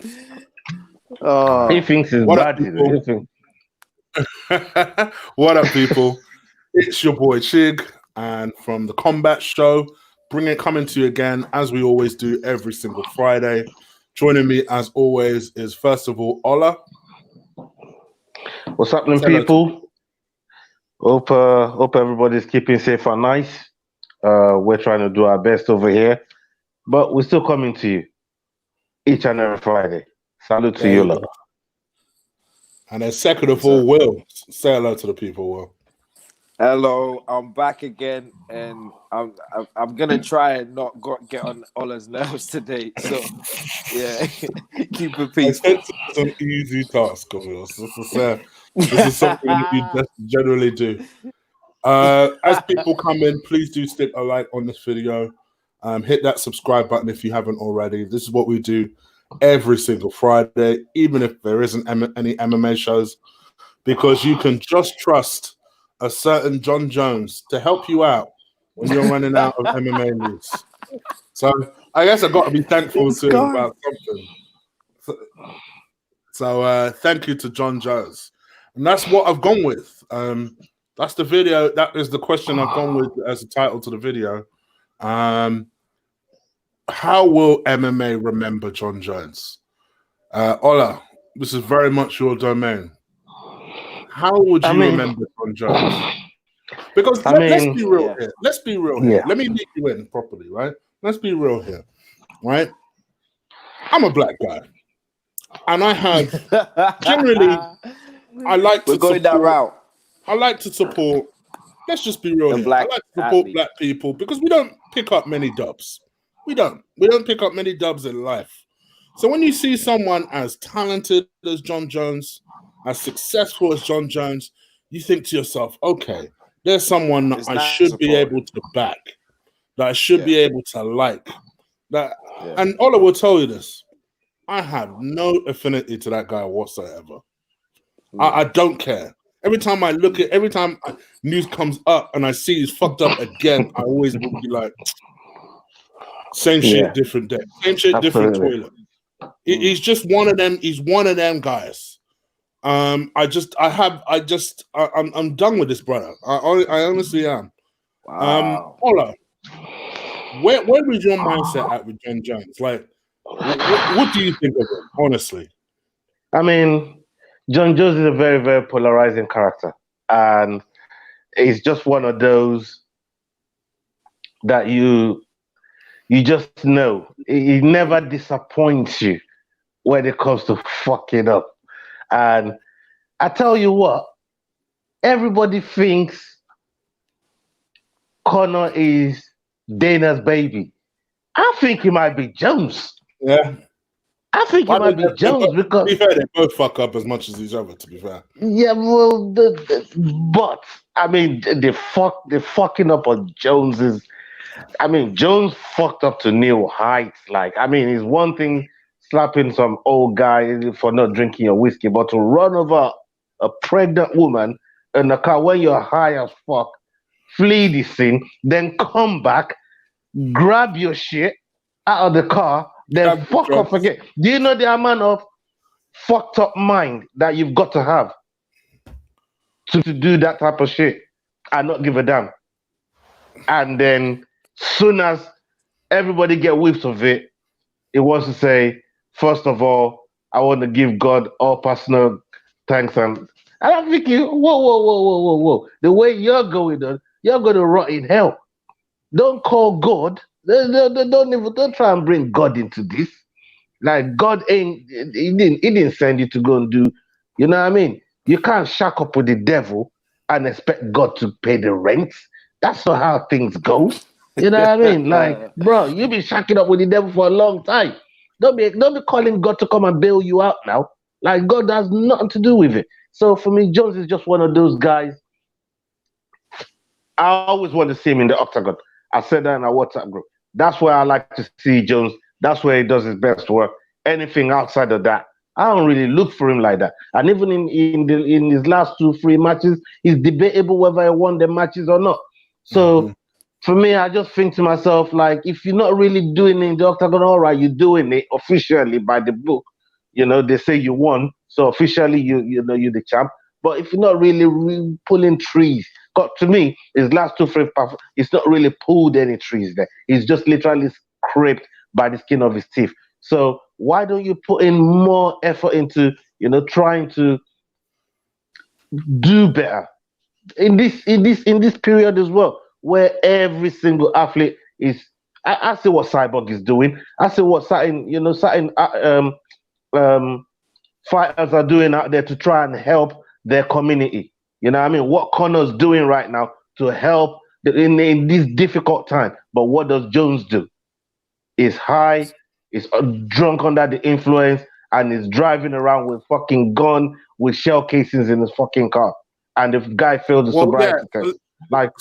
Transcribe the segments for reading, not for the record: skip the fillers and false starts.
He thinks it's What bad. up, people? What up, people? It's your boy Chig, and from the Kombat show, coming to you again as we always do every single Friday. Joining me as always is first of all Ola. What's happening, Say hello to- people? Hope everybody's keeping safe and nice. We're trying to do our best over here, but we're still coming to you each and every Friday. Salute to There you, you lot. go. And then second of all, Will. Say hello to the people, Will. Hello, I'm back again, and I'm gonna try and not get on Ola's nerves today. So, yeah, keep it I peaceful. sense it's an easy task, Will. This is something that you just generally do. As people come in, please do stick a like on this video. Hit that subscribe button if you haven't already. This is what we do every single Friday, even if there isn't any MMA shows, because you can just trust a certain Jon Jones to help you out when you're running out of MMA news. So I guess I've got to be thankful to him about something. So thank you to Jon Jones. And that's what I've gone with. That's the video. That is the question I've gone with as a title to the video. How will MMA remember Jon Jones? Ola, this is very much your domain. How would you remember Jon Jones? Because let's be real here. Let's be real here. Yeah. Let me lead you in properly, right? Let's be real here, right? I'm a black guy, and I have generally. I like We're to going that route. I like to support. Let's just be real The here. black I like to support athlete. black people because we don't pick up many dubs. We don't pick up many dubs in life. So when you see someone as talented as Jon Jones, as successful as Jon Jones, you think to yourself, okay, there's someone that I should be able to back, that I should be able to like. And Ola will tell you this. I have no affinity to that guy whatsoever. I don't care. Every time news comes up and I see he's fucked up again, I always will be like, same shit, different day. Same shit, different toilet. He's just one of them. He's one of them guys. I'm done with this brother. I honestly am. Wow. Ola, where was your mindset at with Jon Jones? Like, what do you think of him, honestly? I mean, Jon Jones is a very, very polarizing character, and he's just one of those that you just know he never disappoints you when it comes to fucking up. And I tell you what, everybody thinks Conor is Dana's baby. I think he might be Jones. Yeah. I think it might be Jones because, to be fair, they both fuck up as much as each other. To be fair, yeah, well, but I mean, they're fucking up on Jones's. I mean, Jones fucked up to new heights. Like, I mean, it's one thing slapping some old guy for not drinking your whiskey, but to run over a pregnant woman in a car when you're high as fuck, flee the scene, then come back, grab your shit out of the car. Then fuck off again. Do you know the amount of fucked up mind that you've got to have to do that type of shit and not give a damn? And then soon as everybody get whiffs of it, it wants to say, first of all, I want to give God all personal thanks. And I'm thinking, whoa. The way you're going on, you're going to rot in hell. Don't call God. Don't try and bring God into this. Like, God he didn't send you to go and do, you know what I mean? You can't shack up with the devil and expect God to pay the rent. That's not how things go. You know what I mean? Like, bro, you've been shacking up with the devil for a long time. Don't be calling God to come and bail you out now. Like, God has nothing to do with it. So for me, Jones is just one of those guys. I always want to see him in the octagon. I said that in our WhatsApp group. That's where I like to see Jones. That's where he does his best work. Anything outside of that, I don't really look for him like that. And even in his last 2-3 matches, it's debatable whether he won the matches or not. So for me, I just think to myself, like, if you're not really doing it in the octagon, all right, you're doing it officially by the book. they say you won, so officially you're the champ. But if you're not really pulling trees, got to me, his last two free it's not really pulled any trees there. He's just literally scraped by the skin of his teeth. So why don't you put in more effort into trying to do better in this period as well, where every single athlete is. I see what Cyborg is doing. I see what certain fighters are doing out there to try and help their community. You know what I mean? What Connor's doing right now to help in this difficult time. But what does Jones do? Is high, is drunk under the influence, and is driving around with fucking gun with shell casings in his fucking car. And the guy failed the sobriety test. Like,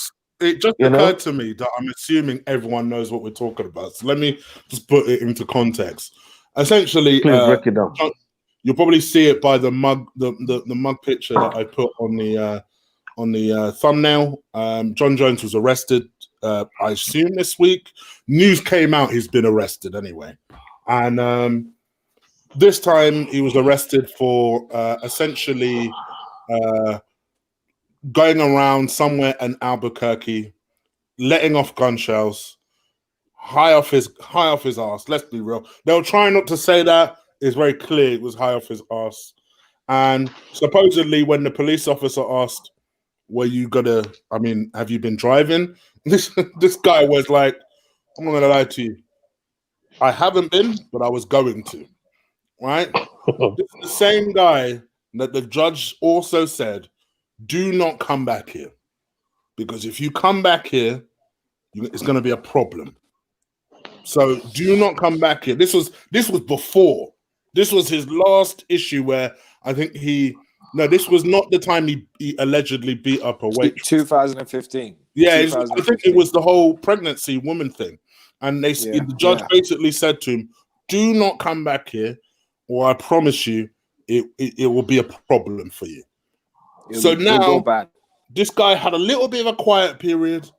it just occurred to me that I'm assuming everyone knows what we're talking about. So let me just put it into context. Essentially, please break it down. You'll probably see it by the mug, the mug picture that I put on the thumbnail. Jon Jones was arrested, I assume this week. News came out he's been arrested anyway, and this time he was arrested for essentially going around somewhere in Albuquerque, letting off gun shells, high off his ass. Let's be real. They were trying not to say that. It's very clear it was high off his ass. And supposedly, when the police officer asked, "Were you gonna? I mean, have you been driving?" This guy was like, "I'm not gonna lie to you. I haven't been, but I was going to." Right? This is the same guy that the judge also said, "Do not come back here, because if you come back here, it's going to be a problem. So do not come back here." This was before. This was his last issue where I think this was not the time he allegedly beat up a waitress. 2015. Yeah, I think it was the whole pregnancy woman thing. And the judge basically said to him, "Do not come back here, or I promise you it will be a problem for you." So now this guy had a little bit of a quiet period,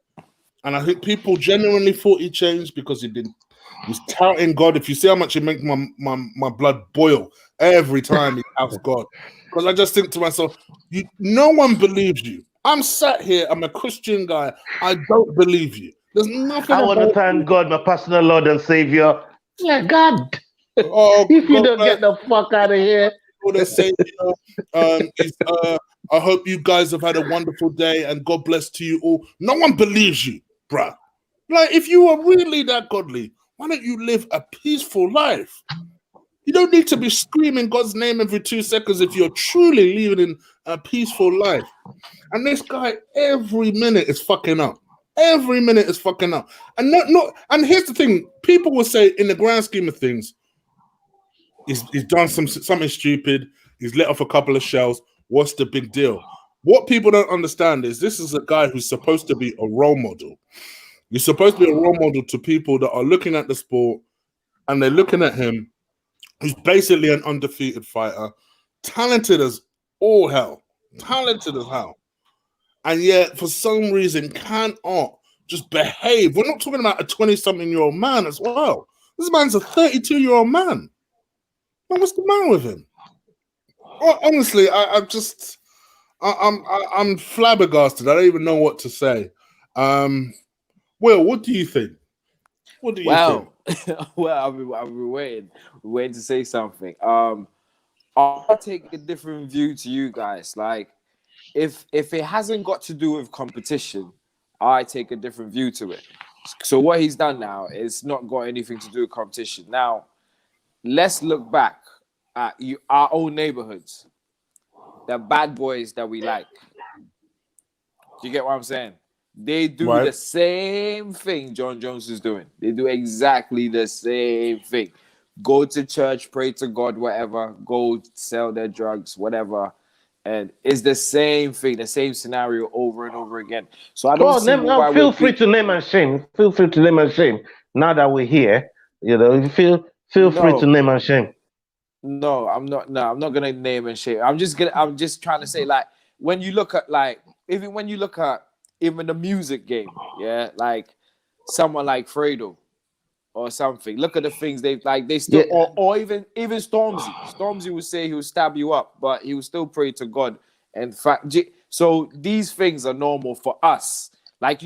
and I think people genuinely thought he changed because he's touting God. If you see how much it makes my blood boil every time he touts God, because I just think to myself, no one believes you. I'm sat here, I'm a Christian guy, I don't believe you. There's nothing. I want to thank God, my personal Lord and Savior. Yeah, God. If you don't get the fuck out of here. I hope you guys have had a wonderful day and God bless to you all. No one believes you, bruh. Like, if you are really that godly, why don't you live a peaceful life? You don't need to be screaming God's name every 2 seconds if you're truly living a peaceful life. And this guy, every minute is fucking up. Every minute is fucking up. And and here's the thing: people will say, in the grand scheme of things, he's done something stupid. He's let off a couple of shells. What's the big deal? What people don't understand is this is a guy who's supposed to be a role model. You're supposed to be a role model to people that are looking at the sport and they're looking at him, who's basically an undefeated fighter, talented as all hell, and yet for some reason cannot just behave. We're not talking about a 20-something-year-old man as well. This man's a 32-year-old man. What's the matter with him? Well, honestly, I'm flabbergasted. I don't even know what to say. Will, what do you think? What do you think? Well, I've been waiting to say something. I'll take a different view to you guys. Like, if it hasn't got to do with competition, I take a different view to it. So what he's done now is not got anything to do with competition. Now, let's look back at our own neighborhoods, the bad boys that we like. Do you get what I'm saying? They do the same thing Jon Jones is doing. They do exactly the same thing. Go to church, pray to God, whatever. Go sell their drugs, whatever. And it's the same thing, the same scenario over and over again. So I don't see why. Feel free to name and shame. Feel free to name and shame. Now that we're here, feel free to name and shame. No, I'm not. No, I'm not gonna name and shame. I'm just trying to say, like, when you look at, like, even the music game, yeah, like someone like Fredo, or something. Look at the things they like. They still, Yeah. or even Stormzy. Stormzy would say he would stab you up, but he would still pray to God. And so these things are normal for us. Like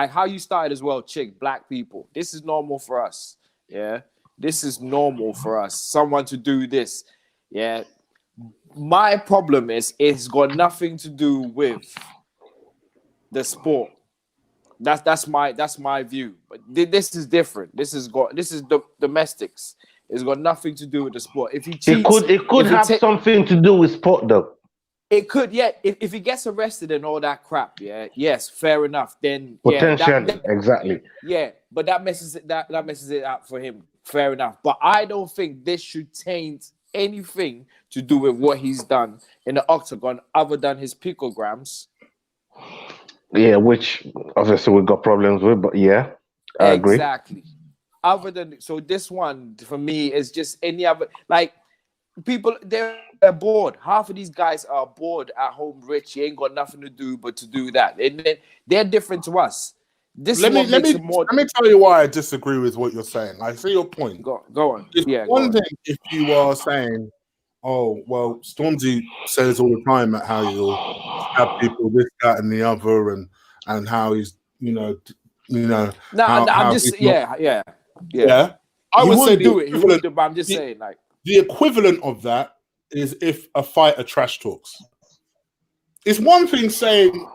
how you started as well, Chig. Black people. This is normal for us. Yeah, this is normal for us. Someone to do this. Yeah. My problem is it's got nothing to do with the sport. That's my view. But this is different. This is the domestics. It's got nothing to do with the sport. If he cheats, it could have something to do with sport, though. It could, yeah. If he gets arrested and all that crap, yeah, yes, fair enough. Then potentially, exactly. Yeah, but that messes it up for him. Fair enough. But I don't think this should taint anything to do with what he's done in the octagon, other than his picograms. Yeah, which obviously we got problems with, but yeah, I agree. Exactly. Other than this one for me is just any other, like, people they're bored. Half of these guys are bored at home, rich. You ain't got nothing to do but to do that, and they're different to us. Let me tell you why I disagree with what you're saying. I see your point. Go on. It's one thing if you are saying, "Oh, well, Stormzy says all the time at how you'll have people this, that, and the other, and how he's No, I'm just yeah. I would say do it. He would do it, but I'm just saying, like, the equivalent of that is if a fighter trash talks. It's one thing saying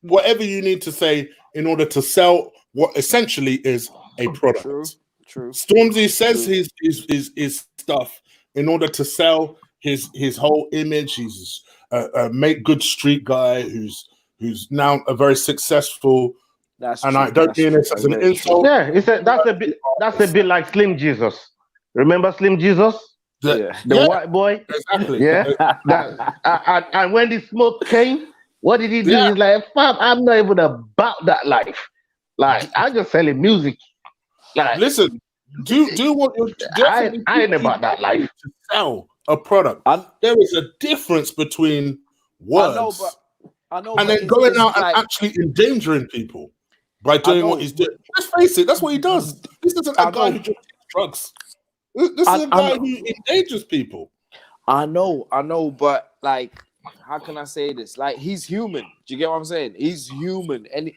whatever you need to say in order to sell what essentially is a product. True. Stormzy says his stuff in order to sell his whole image. He's a make good street guy who's now a very successful. I don't mean this as an insult. Yeah, that's a bit like Slim Jesus. Remember Slim Jesus? The white boy? Exactly. Yeah. And when the smoke came, what did he do? He's like, fam, I'm not even about that life. Like, I'm just selling music. Like, listen, do what you're doing. I ain't about that life. To sell a product. There is a difference between words and then going out and actually endangering people by doing what he's doing. Let's face it, that's what he does. This isn't a guy who just takes drugs. This is a guy who endangers people. I know, but like, how can I say this? Like, he's human. Do you get what I'm saying? He's human, and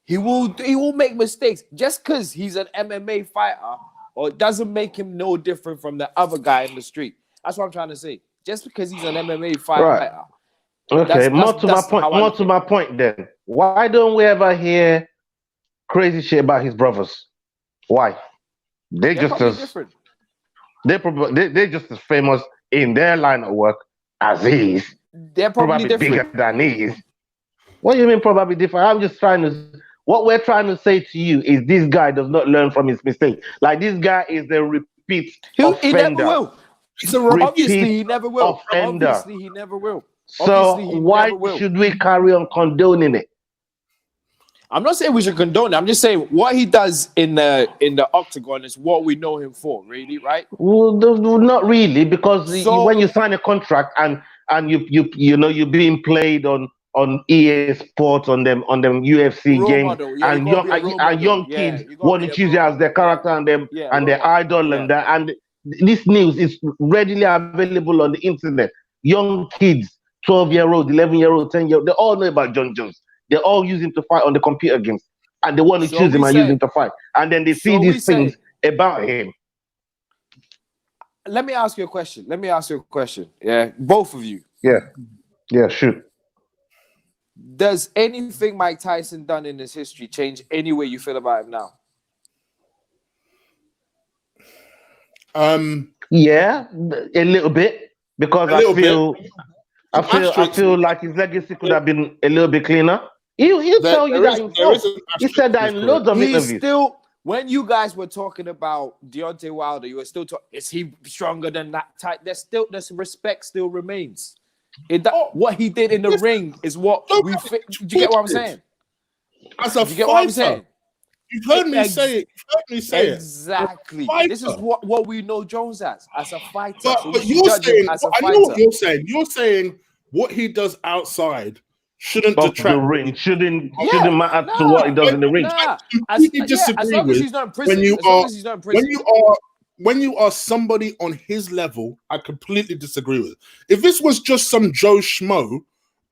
he will make mistakes. Just because he's an MMA fighter, or it doesn't make him no different from the other guy in the street. That's what I'm trying to say. Just because he's an MMA fighter. Right. Okay, more to my point then. Why don't we ever hear crazy shit about his brothers? Why? They're just as different. They're just as famous in their line of work as he is. They're probably different. Bigger than he is. What do you mean probably different? I'm just trying to. What we're trying to say to you is this guy does not learn from his mistake. Like, this guy is a repeat offender. He never will. Obviously, he never will. Offender. Obviously, he never will. So why should we carry on condoning it? I'm not saying we should condone it. I'm just saying what he does in the octagon is what we know him for, really, right? Well, not really, because when you sign a contract and you're being played on EA Sports, on them UFC games, and young kids want to choose you as their character and their idol, and this news is readily available on the internet. Young kids, 12-year-old, 11-year-old, 10-year-old, they all know about Jon Jones. They all use him to fight on the computer games, and they want to choose him and use him to fight. And then they see these things about him. Let me ask you a question. Yeah, both of you. Yeah, shoot. Does anything Mike Tyson done in his history change any way you feel about him now? Yeah, a little bit, because I feel like his legacy could have been a little bit cleaner. He'll tell you that himself. He said that in loads of interviews. When you guys were talking about Deontay Wilder, you were still talking, is he stronger than that type? There's respect still remains. What he did in the ring is what we. Do you get what I'm saying? As a fighter, you've heard me say it. Exactly. This is what we know Jones as a fighter. But you're saying, I know what you're saying. You're saying what he does outside shouldn't of the detract. ring shouldn't Yeah, matter to what he does in the ring. Nah. I completely disagree As long with as he's not in prison. when you As long are as he's not in when prison. you are somebody on his level. I completely disagree with. If this was just some Joe Schmo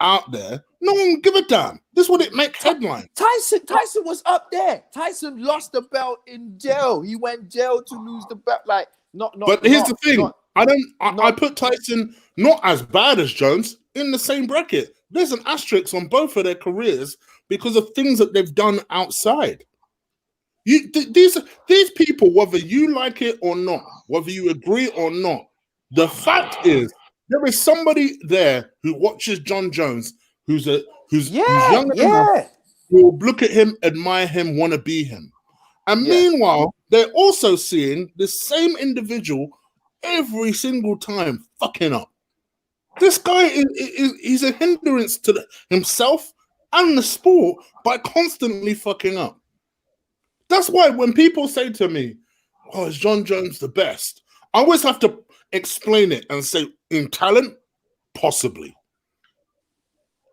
out there, no one would give a damn. This would it make headlines. Tyson was up there. Tyson lost the belt in jail. He went jail to lose the belt. Like, not. But here's the thing: I put Tyson not as bad as Jones in the same bracket. There's an asterisk on both of their careers because of things that they've done outside. These people, whether you like it or not, whether you agree or not, the fact is there is somebody there who watches Jon Jones, who's young enough, who will look at him, admire him, want to be him. And meanwhile, they're also seeing the same individual every single time fucking up. This guy he's a hindrance to himself and the sport by constantly fucking up. That's why when people say to me, "Oh, is Jon Jones the best?" I always have to explain it and say, in talent, possibly.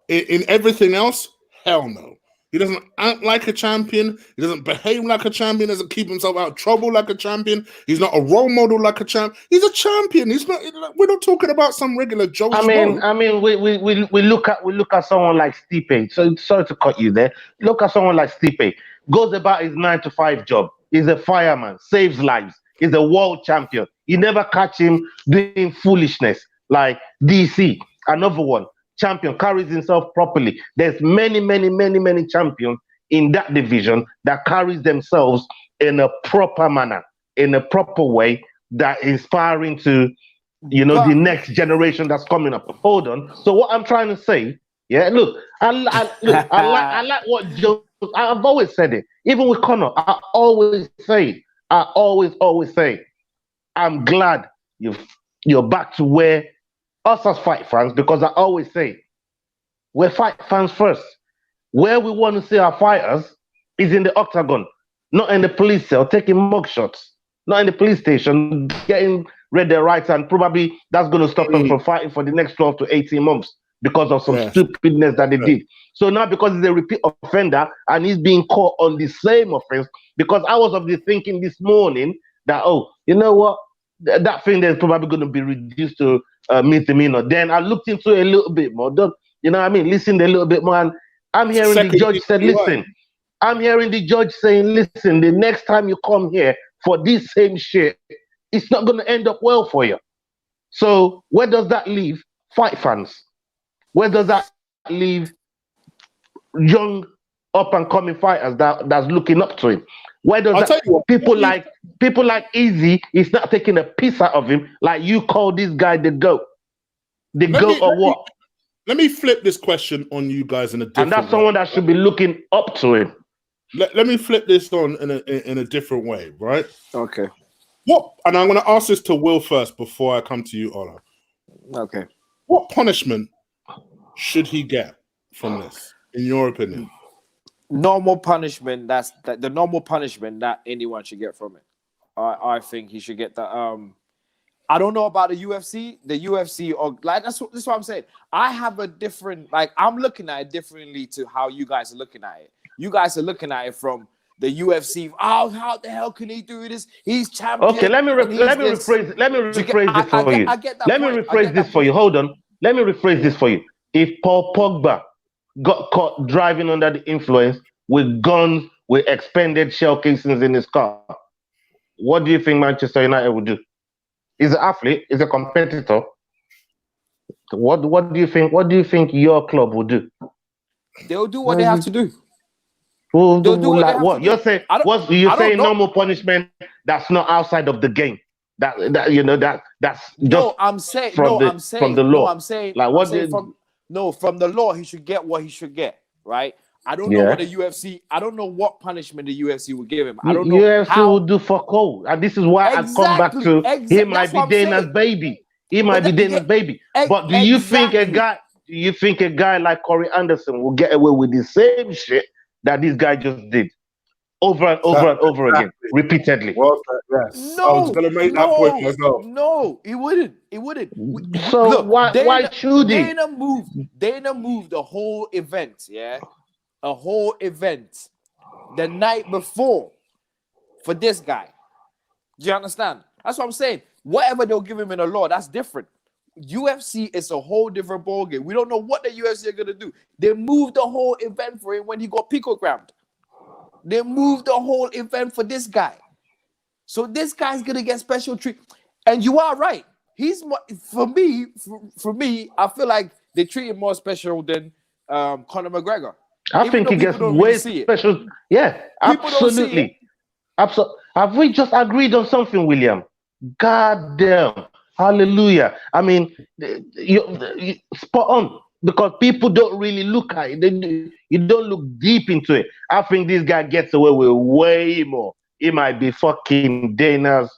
In everything else, hell no. He doesn't act like a champion. He doesn't behave like a champion. Doesn't keep himself out of trouble like a champion. He's not a role model like a champ. He's a champion. He's not. We're not talking about some regular Joe. I mean, we look at someone like Stipe. So sorry to cut you there. Look at someone like Stipe. Goes about his 9-to-5 job. He's a fireman. Saves lives. He's a world champion. You never catch him doing foolishness like DC. Another one. Champion, carries himself properly. There's many champions in that division that carries themselves in a proper manner, in a proper way that inspiring to, the next generation that's coming up. Hold on. So what I'm trying to say, look, I like what Joe. I've always said it. Even with Conor, I always say, I'm glad you're back to where us as fight fans, because I always say we're fight fans first. Where we want to see our fighters is in the octagon, not in the police cell taking mugshots, not in the police station getting read their rights, and probably that's going to stop them from fighting for the next 12 to 18 months because of some stupidness that they did. So now, because he's a repeat offender and he's being caught on the same offense, because I was of the thinking this morning that, oh, you know what, that thing is probably going to be reduced to misdemeanor. Then I looked into it a little bit more. Listened a little bit more, and I'm hearing the judge said, listen, I'm hearing the judge saying, listen, the next time you come here for this same shit, it's not going to end up well for you. So where does that leave fight fans? Where does that leave young up and coming fighters that's looking up to him? Where does people like Easy is not taking a piece out of him, like you call this guy the GOAT? The GOAT or what? Let me flip this question on you guys in a different way. And that's someone that should be looking up to him. Let me flip this on in a different way, right? Okay. And I'm going to ask this to Will first before I come to you, Ola. Okay. What punishment should he get from this, in your opinion? Normal punishment. That's the normal punishment that anyone should get from it. I think he should get that. I don't know about the UFC. The UFC, or like that's what I'm saying. I have a different, I'm looking at it differently to how you guys are looking at it. You guys are looking at it from the UFC. Oh, how the hell can he do this? He's champion. Okay, let me rephrase this for you. Let me rephrase this for you. Hold on. Let me rephrase this for you. If Paul Pogba got caught driving under the influence with guns, with expended shell casings in his car, what do you think Manchester United would do? He's an athlete. He's a competitor. What do you think? What do you think your club will do? They'll do what they have to do. They'll do what you're saying. You're saying normal punishment that's not outside of the game. That's just I'm saying from the law. No, I'm saying like what from the law he should get what he should get, right? I don't know what the UFC. I don't know what punishment the UFC would give him. I don't know. UFC will do for cool, and this is why I come back to he might be Dana's baby. He might be Dana's baby. But do you think a guy like Corey Anderson will get away with the same shit that this guy just did? over and over and over again, repeatedly. Well, yes. I was No, going to make that point myself. no, it wouldn't. It wouldn't. So Look, why should he? Dana moved the whole event, yeah, a whole event the night before for this guy. Do you understand? That's what I'm saying. Whatever they'll give him in the law, that's different. UFC is a whole different ballgame. We don't know what the UFC are gonna do. They moved the whole event for him when he got picogrammed. They moved the whole event for this guy. So this guy's gonna get special treatment. And you are right. He's more, for me, I feel like they treat him more special than Conor McGregor. I think he gets way special. Yeah, absolutely. Absolutely. Have we just agreed on something, William? God damn. Hallelujah. I mean, you spot on, because people don't really look at it. You don't look deep into it. I think this guy gets away with way more. He might be fucking Dana's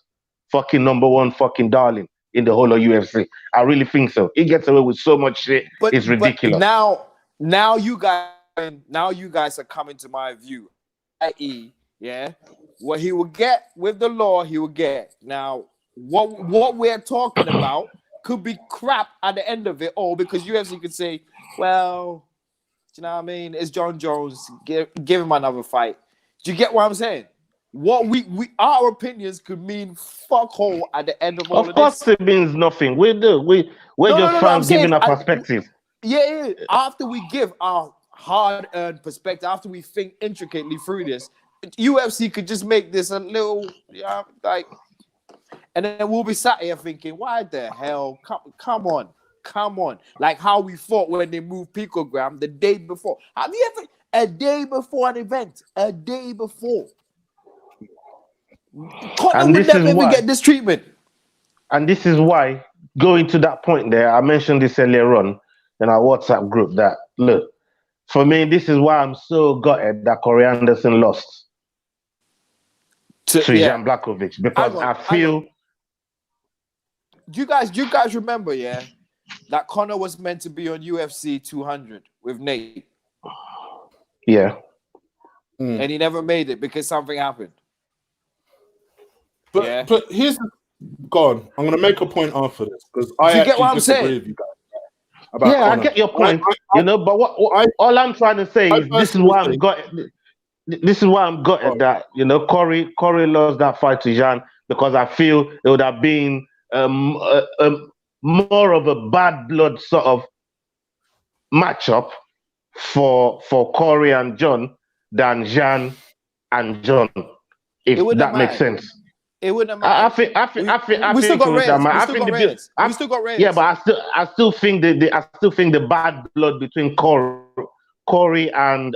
fucking number one fucking darling in the whole of UFC. I really think so. He gets away with so much shit. It's ridiculous. But now you guys are coming to my view. I.e., yeah, what he will get with the law, he will get. Now, what we're talking about could be crap at the end of it all, because UFC could say, well, you know what I mean? It's Jon Jones. Give him another fight. Do you get what I'm saying? What our opinions could mean fuck all at the end of all of this. Of course, it means nothing. We're just fans giving our perspective. Yeah. After we give our hard-earned perspective, after we think intricately through this, UFC could just make this a little, like, and then we'll be sat here thinking, why the hell? Come on. Like how we thought when they moved picogram the day before. Have you ever, a day before an event, a day before? Conor would never even get this treatment. And this is why, going to that point there, I mentioned this earlier on in our WhatsApp group, that, look, for me, this is why I'm so gutted that Corey Anderson lost to Jan Blachowicz, because I feel... Do you guys remember, that Conor was meant to be on UFC 200 with Nate? Yeah. And he never made it because something happened. But here's go on. I'm going to make a point after this, because I get what I'm disagree saying? with you guys. About Conor. I get your point. But what all I'm trying to say is this is why I'm gutted. This is why I'm gutted that Corey lost that fight to Jan, because I feel it would have been more of a bad blood sort of matchup for Corey and John than Jan and John, if that makes sense. It wouldn't matter. We still got Reyes. Yeah, but I still think the bad blood between Corey and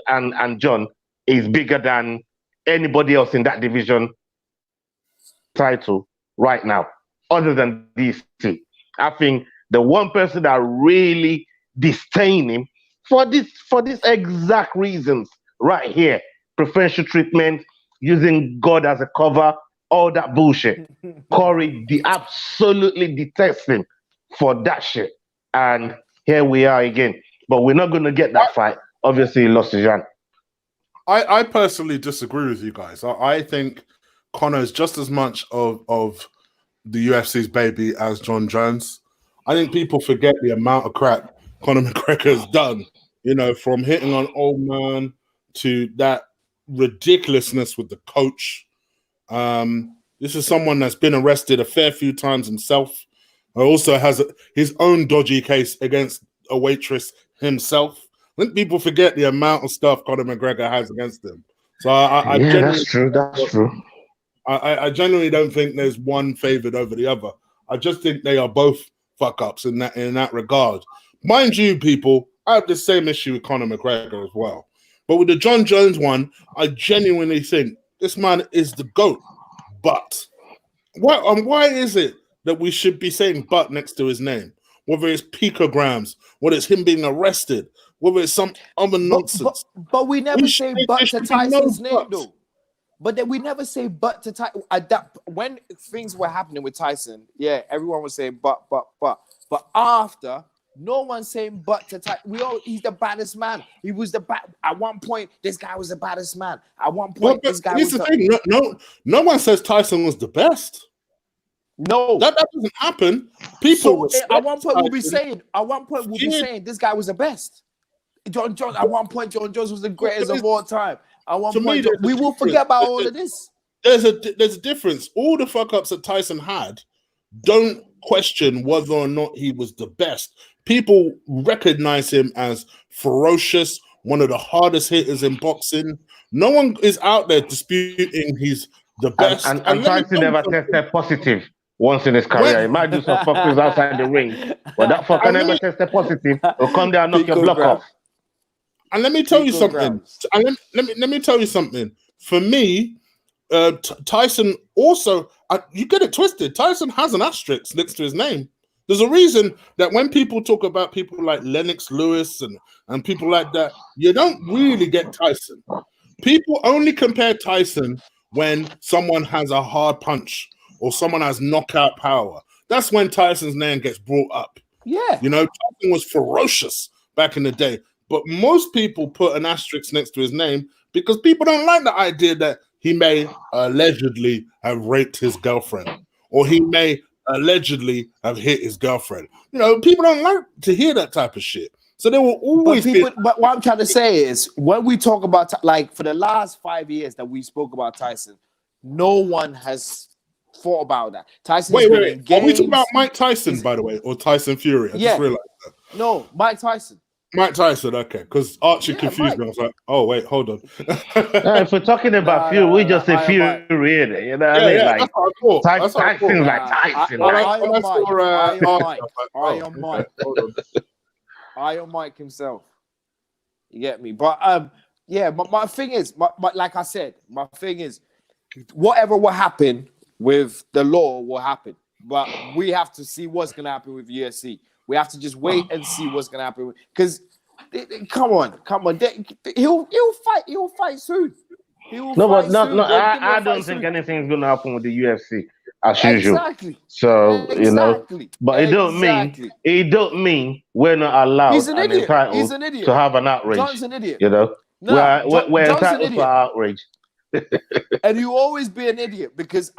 John is bigger than anybody else in that division title right now, other than these two. I think the one person that really disdain him for this exact reasons right here: preferential treatment, using God as a cover, all that bullshit. Corey absolutely detests him for that shit. And here we are again. But we're not going to get that fight. Obviously, he lost to Jan. I personally disagree with you guys. I think Conor is just as much of the UFC's baby as Jon Jones. I think people forget the amount of crap Conor McGregor has done, from hitting on old man to that ridiculousness with the coach. This is someone that's been arrested a fair few times himself. Also has his own dodgy case against a waitress himself. I think people forget the amount of stuff Conor McGregor has against him. So that's true. That's true. I genuinely don't think there's one favored over the other. I just think they are both fuck ups in that regard. Mind you, people, I have the same issue with Conor McGregor as well. But with the Jon Jones one, I genuinely think this man is the GOAT. But why is it that we should be saying "but" next to his name? Whether it's picograms, whether it's him being arrested, whether it's some other nonsense. But we never say "but" to Tyson's name, though. But then we never say "but" to Tyson. When things were happening with Tyson, everyone was saying "but." But after No one's saying but to Tyson. He's the baddest man. He was at one point. This guy was the baddest man. At one point, But this guy here's was the thing. No one says Tyson was the best. no. That doesn't happen. People At one point we'll be Tyson. saying. At one point we'll be saying this guy was the best. Jon Jones. At one point, Jon Jones was the greatest of all time. At one point, we will forget about all of this. There's a difference. All the fuck ups that Tyson had, don't question whether or not he was the best. People recognize him as ferocious, one of the hardest hitters in boxing. No one is out there disputing he's the best. And Tyson never tested positive once in his career. He might do some fuckers outside the ring, but that fucker never tested positive. He'll come there and knock your block off. And let me tell you something. And let me tell you something. For me, Tyson also, you get it twisted. Tyson has an asterisk next to his name. There's a reason that when people talk about people like Lennox Lewis and people like that, you don't really get Tyson. People only compare Tyson when someone has a hard punch or someone has knockout power. That's when Tyson's name gets brought up. Yeah. You know, Tyson was ferocious back in the day. But most people put an asterisk next to his name because people don't like the idea that he may allegedly have raped his girlfriend or he may allegedly have hit his girlfriend. You know, people don't like to hear that type of shit. So there will always be... But what I'm trying to say is, when we talk about, like, for the last 5 years that we spoke about Tyson, no one has thought about that. Tyson. Wait. Are we talking about Mike Tyson, by the way, or Tyson Fury? I just realized that. No, Mike Tyson. Mike Tyson, okay, because Archie confused me. I was like, oh, wait, hold on. If we're talking about Fury, we just say Fury, you know what I mean? Like, that's what I thought. Tyson's like Tyson. Iron Mike himself. You get me? But my thing is, like I said, my thing is, whatever will happen with the law will happen. But we have to see what's going to happen with UFC. We have to just wait and see what's gonna happen because, come on. He'll fight soon. I don't think anything's gonna happen with the UFC as usual. So you know, but it don't mean we're not allowed. He's an idiot. To have an outrage. John's an idiot. You know, we're entitled to outrage. And you always be an idiot because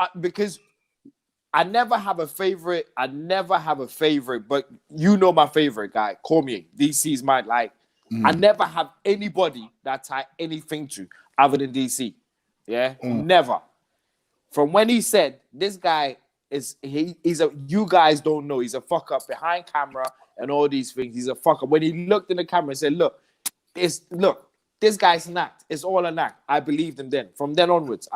I never have a favorite. But you know my favorite guy, Cormier. DC's my I never have anybody that tie anything to other than DC. Yeah, never. From when he said this guy you guys don't know, he's a fuck up behind camera and all these things. He's a fuck up. When he looked in the camera and said, look, this guy's an act. It's all an act. I believed him then. From then onwards.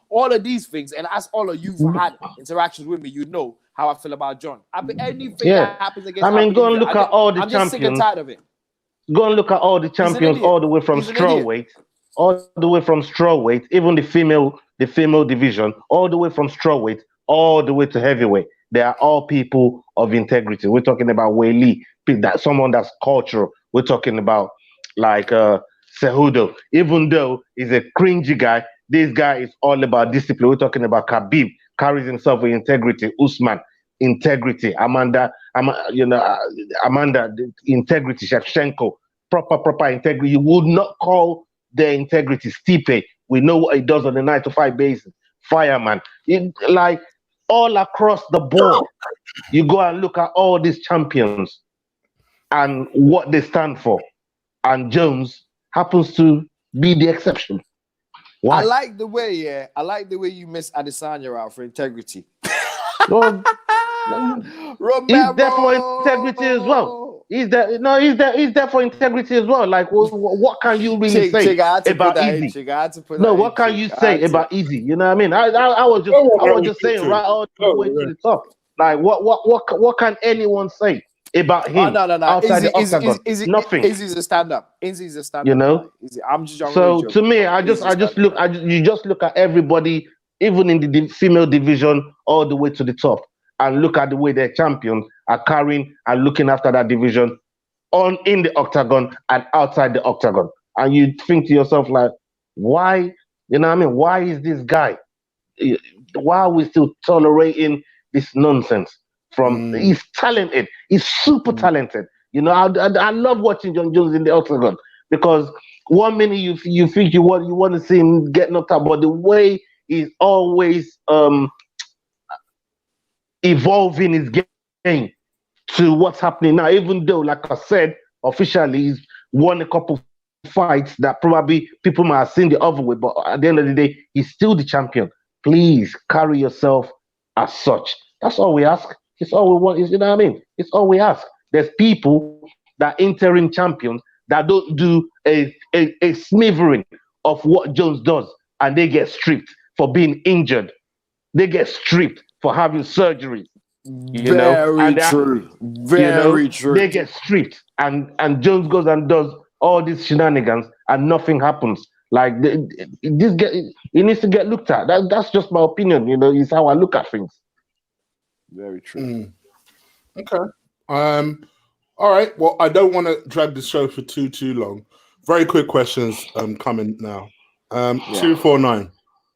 All of these things, and as all of you had interactions with me, you know how I feel about John. Anything that happens against go and look at all the champions. I'm just sick and tired of it. Go and look at all the champions all the way from strawweight, even the female division, all the way from strawweight, all the way to heavyweight. They are all people of integrity. We're talking about Wei Li, someone that's cultural. We're talking about like Cejudo, even though he's a cringy guy. This guy is all about discipline. We're talking about Khabib, carries himself with integrity. Usman, integrity. Amanda, integrity. Shevchenko, proper integrity. You would not call their integrity. Stipe, we know what he does on the 9-to-5 basis. Fireman, like all across the board. You go and look at all these champions and what they stand for. And Jones happens to be the exception. Why? I like the way you miss Adesanya out for integrity. He's there for integrity as well. He's there for integrity as well. Like, what can you really say about Easy? What can you say about Easy? You know what I mean? I was just saying right all the way to the top. Like, what can anyone say about him? No. Outside the octagon? Nothing. Izzy's a stand-up. You know. I'm just. So to me, you just look at everybody, even in the female division, all the way to the top, and look at the way their champions are carrying and looking after that division in the octagon and outside the octagon, and you think to yourself like, why? You know what I mean? Why is this guy? Why are we still tolerating this nonsense He's talented. He's super talented. You know, I love watching Jon Jones in the octagon because one minute you think you want to see him get knocked out, but the way he's always evolving his game to what's happening now. Even though, like I said, officially he's won a couple fights that probably people might have seen the other way, but at the end of the day, he's still the champion. Please carry yourself as such. That's all we ask. It's all we want. You know what I mean? It's all we ask. There's people that interim champions that don't do a smattering of what Jones does, and they get stripped for being injured. They get stripped for having surgery. Very true. Very true. They get stripped, and Jones goes and does all these shenanigans, and nothing happens. Like he needs to get looked at. That's just my opinion. You know, it's how I look at things. Very true. Okay. All right. Well, I don't want to drag the show for too long. Very quick questions coming now. 249.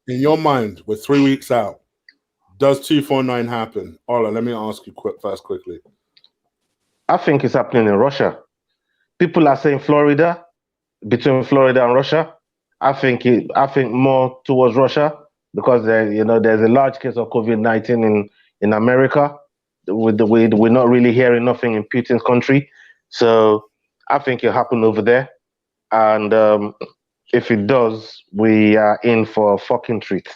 In your mind, we're 3 weeks out. Does 249 happen? Ola, let me ask you quickly. I think it's happening in Russia. People are saying Florida, between Florida and Russia. I think more towards Russia because there's a large case of COVID-19 in America. We're not really hearing nothing in Putin's country, so I think it'll happen over there. And if it does, we are in for a fucking treat.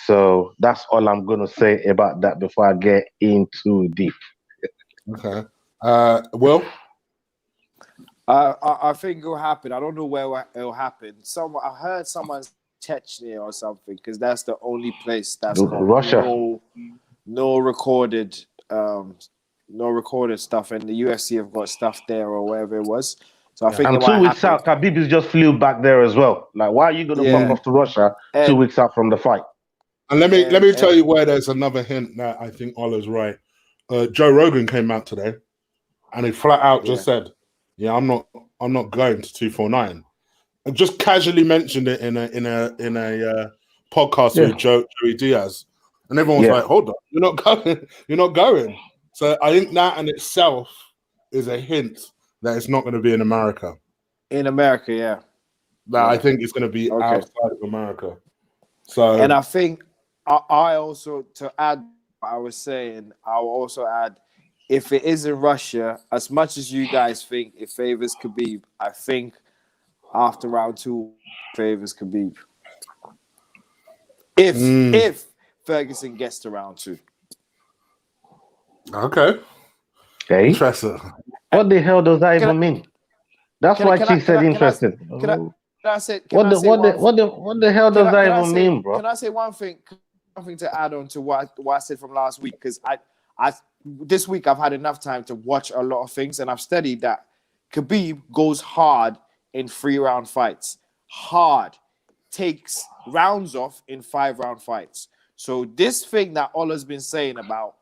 So that's all I'm gonna say about that before I get in too deep. Okay. Will? I think it'll happen. I don't know where it'll happen. I heard someone's Chechnya or something because that's the only place that's got Russia. No recorded stuff, and the UFC have got stuff there or wherever it was. So I think. And 2 weeks out, Khabib just flew back there as well. Like, why are you gonna fuck off to Russia 2 weeks out from the fight? And let me tell you where there's another hint that I think Ola's right. Joe Rogan came out today, and he flat out just said, "Yeah, I'm not going to 249." And just casually mentioned it in a podcast with Joey Diaz, and everyone was like, "Hold on, you're not going, you're not going." So I think that in itself is a hint that it's not going to be in America. In America, yeah. That I think it's going to be outside of America. So, and I think I also, to add what I was saying, I will also add, if it is in Russia, as much as you guys think it favors Khabib, I think after round 2 favors Khabib. If Ferguson gets to round 2. Okay. Interesting. What the hell does that even mean? That's why Chig said interesting. What the hell does that even mean, bro? Can I say one thing to add on to what I said from last week? Because I this week I've had enough time to watch a lot of things, and I've studied that Khabib goes hard in 3-round fights. Hard. Takes rounds off in 5-round fights. So this thing that Ola's been saying about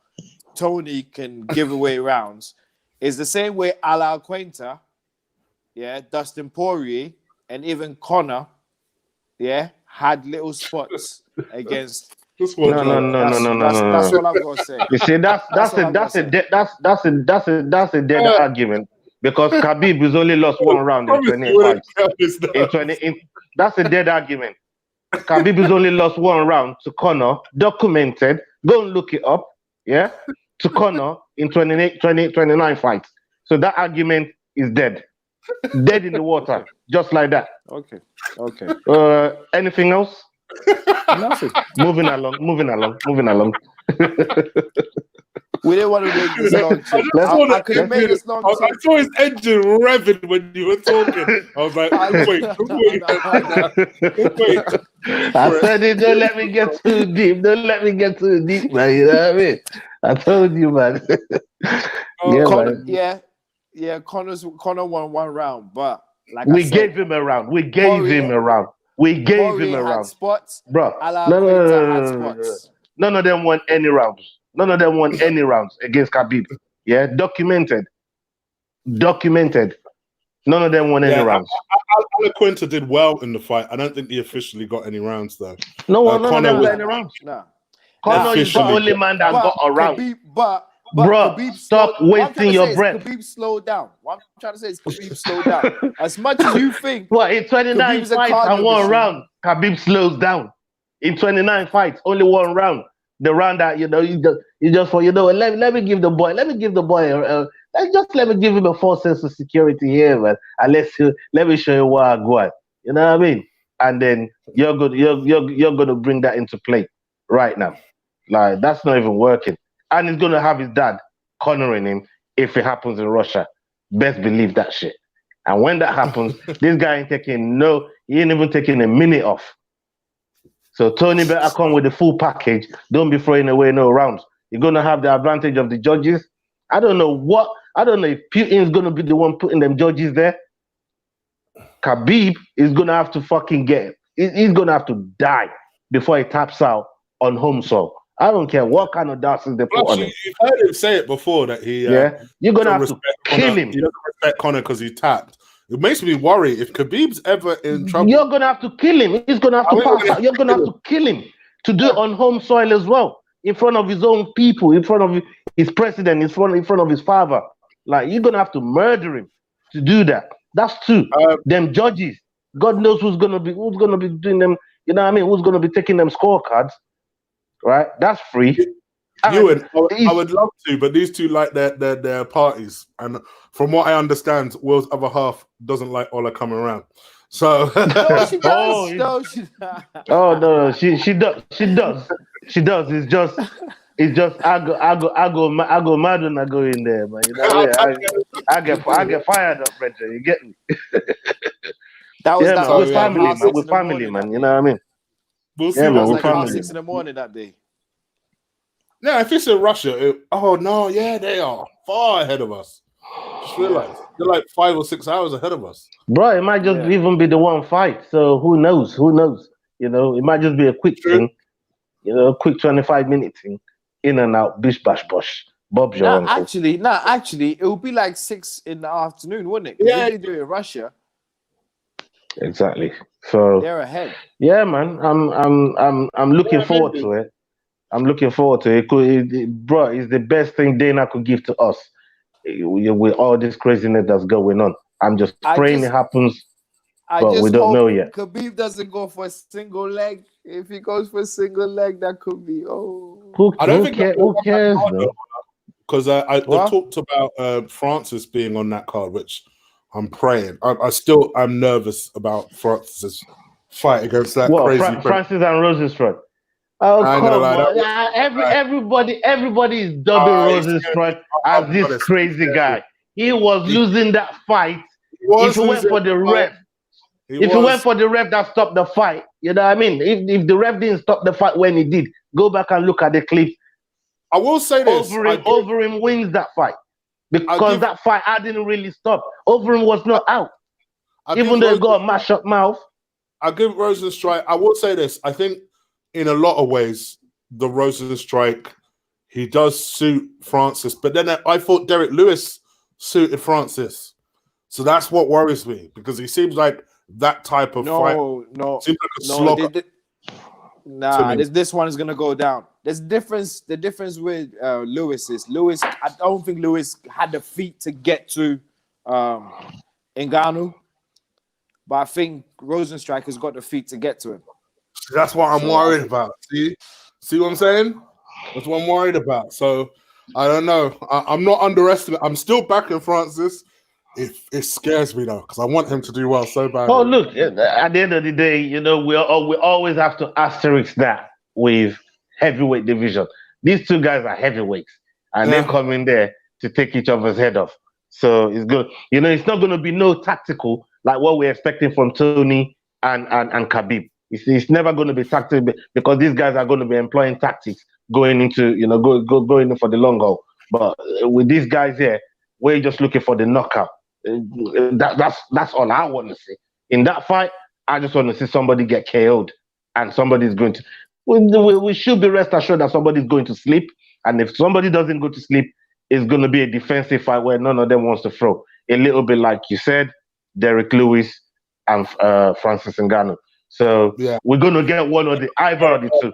Tony can give away rounds is the same way Al Quinta, Dustin Poirier, and even Conor, had little spots against. No. That's all I've got to say. You see, that's a dead argument because Khabib has only lost 1 round in 28 fights. That's a dead argument. Khabib has only lost 1 round to Conor, documented. Go and look it up. To Conor in 29 fights. So that argument is dead. Dead in the water. Just like that. Okay. Anything else? Nothing. Moving along. We didn't want to make this long. I could have made this long. I saw his engine revving when you were talking. I was like, wait. I said it, don't let me get too deep. Don't let me get too deep, man. You know what I mean? I told you, man. Conor won 1 round, but like we gave him a round. We gave him a round. Had spots, bro. No. None of them won any rounds. None of them won any rounds against Khabib. Documented. None of them won any rounds. Al Quinta did well in the fight. I don't think he officially got any rounds though. No, none of them got any rounds. No. Conor is the only man that got a round. Bro, Khabib stop slowed. What I'm trying wasting to your say is breath. Khabib slowed down. What I'm trying to say is Khabib slowed down. As much as you think What, in Khabib 29 is a fights and cardio one machine, round, Khabib slows down. In 29 fights, only one round. The round that you just for let me give the boy let me give him a false sense of security here, man. And let me show you what I got. You know what I mean? And then you're gonna bring that into play right now. Like that's not even working. And he's gonna have his dad cornering him if it happens in Russia. Best believe that shit. And when that happens, this guy he ain't even taking a minute off. So Tony better come with the full package. Don't be throwing away no rounds. You're gonna have the advantage of the judges. I don't know if Putin's gonna be the one putting them judges there. Khabib is gonna have to fucking he's gonna have to die before he taps out on home soil. I don't care what kind of dances they put Plus, on him. you've heard him say it before that he Yeah, you're gonna doesn't have to respect kill Conor. him. He doesn't respect Conor because he tapped. It makes me worry if Khabib's ever in trouble. You're gonna have to kill him. He's gonna have I to think we're pass gonna out. You're gonna have to kill him to do it on home soil as well, in front of his own people, in front of his president, in front of his father. Like you're gonna have to murder him to do that. That's two. Them judges. God knows who's gonna be doing them. You know what I mean? Who's gonna be taking them scorecards? Right? That's free. Ewan, I would love to, but these two like their parties, and from what I understand, Will's other half doesn't like Ola coming around. So no, she does. Oh, No, she does. oh no, she does. It's just I go mad when I go in there, man. You know what I mean? I get fired up, Brenton. You get me? That was Yeah, that man. was We're like family, half man. 6 We're in the family, morning man. that You day. know what I mean? we'll see Yeah, That man. was what We're like half happens. family. 6 in the morning that day. No, if it's in Russia, oh no, yeah, they are far ahead of us. Just realized they're like 5 or 6 hours ahead of us. Bro, it might just Yeah. even be the one fight. So who knows? Who knows? You know, it might just be a quick True. thing. You know, quick 25-minute thing. In and out, bish bash bosh. Bob's your uncle. Actually, it would be like 6 in the afternoon, wouldn't it? Because Yeah. if they do it in Russia, Exactly. So they're ahead. yeah, man. I'm looking forward maybe. to it. I'm looking forward to it. Bro, it's the best thing Dana could give to us with all this craziness that's going on. I'm just praying it happens, I but we just don't hope know yet. Khabib doesn't go for a single leg. If he goes for a single leg, that could be I don't think Who cares, bro? because they What? talked about Francis being on that card, which I'm praying. I'm nervous about Francis's fight against that What, crazy. Francis and Rosenstruck? Oh I ain't gonna come lie, that on! was Everybody is dubbing he scared me. Rosenstruck I'll as be this honest, crazy guy. He was He- losing that fight. He was If he went losing for the the fight. ref, if he went for the ref that stopped the fight, you know what I mean? If the ref didn't stop the fight when he did, go back and look at the clip. I will say this: Overeem wins that fight because give- that fight I didn't really stop. Overeem was not out, I even though he got a mash up mouth. I give Rosenstrike. I will say this: I think in a lot of ways, the Rosenstrike he does suit Francis, but then I thought Derek Lewis suited Francis, so that's what worries me because he seems like that type of fight. Seems like a slogger. This one is gonna go down. There's difference. The difference with Lewis is I don't think Lewis had the feet to get to Ngannou, but I think Rosenstrike has got the feet to get to him. That's what I'm worried about. See what I'm saying? That's what I'm worried about. So I don't know. I'm not underestimating. I'm still backing Francis. It scares me though because I want him to do well so badly. Oh, look! At the end of the day, you know we always have to asterisk that with heavyweight division. These two guys are heavyweights, and they come in there to take each other's head off. So it's good. You know, it's not going to be no tactical like what we're expecting from Tony and Khabib. It's never going to be tactical because these guys are going to be employing tactics going into going in for the long haul. But with these guys here, we're just looking for the knockout. That's all I want to see. In that fight, I just want to see somebody get KO'd and somebody's going to. We should be rest assured that somebody's going to sleep. And if somebody doesn't go to sleep, it's going to be a defensive fight where none of them wants to throw. A little bit like you said, Derek Lewis and Francis Ngannou. So we're going to get either of the two.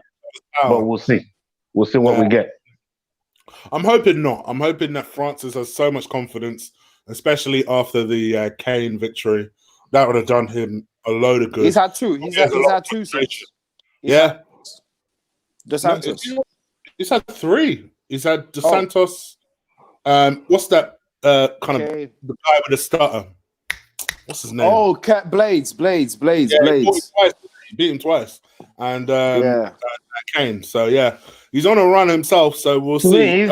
But we'll see. We'll see what we get. I'm hoping not. I'm hoping that Francis has so much confidence, especially after the Kane victory. That would have done him a load of good. He's had two. He's had two since. Yeah. Dos Santos. He's had three. He's had Dos Santos. What's that kind of the guy with the stutter? What's his name? Oh, Blades. He beat him twice. And Kane. So yeah, he's on a run himself. So we'll see.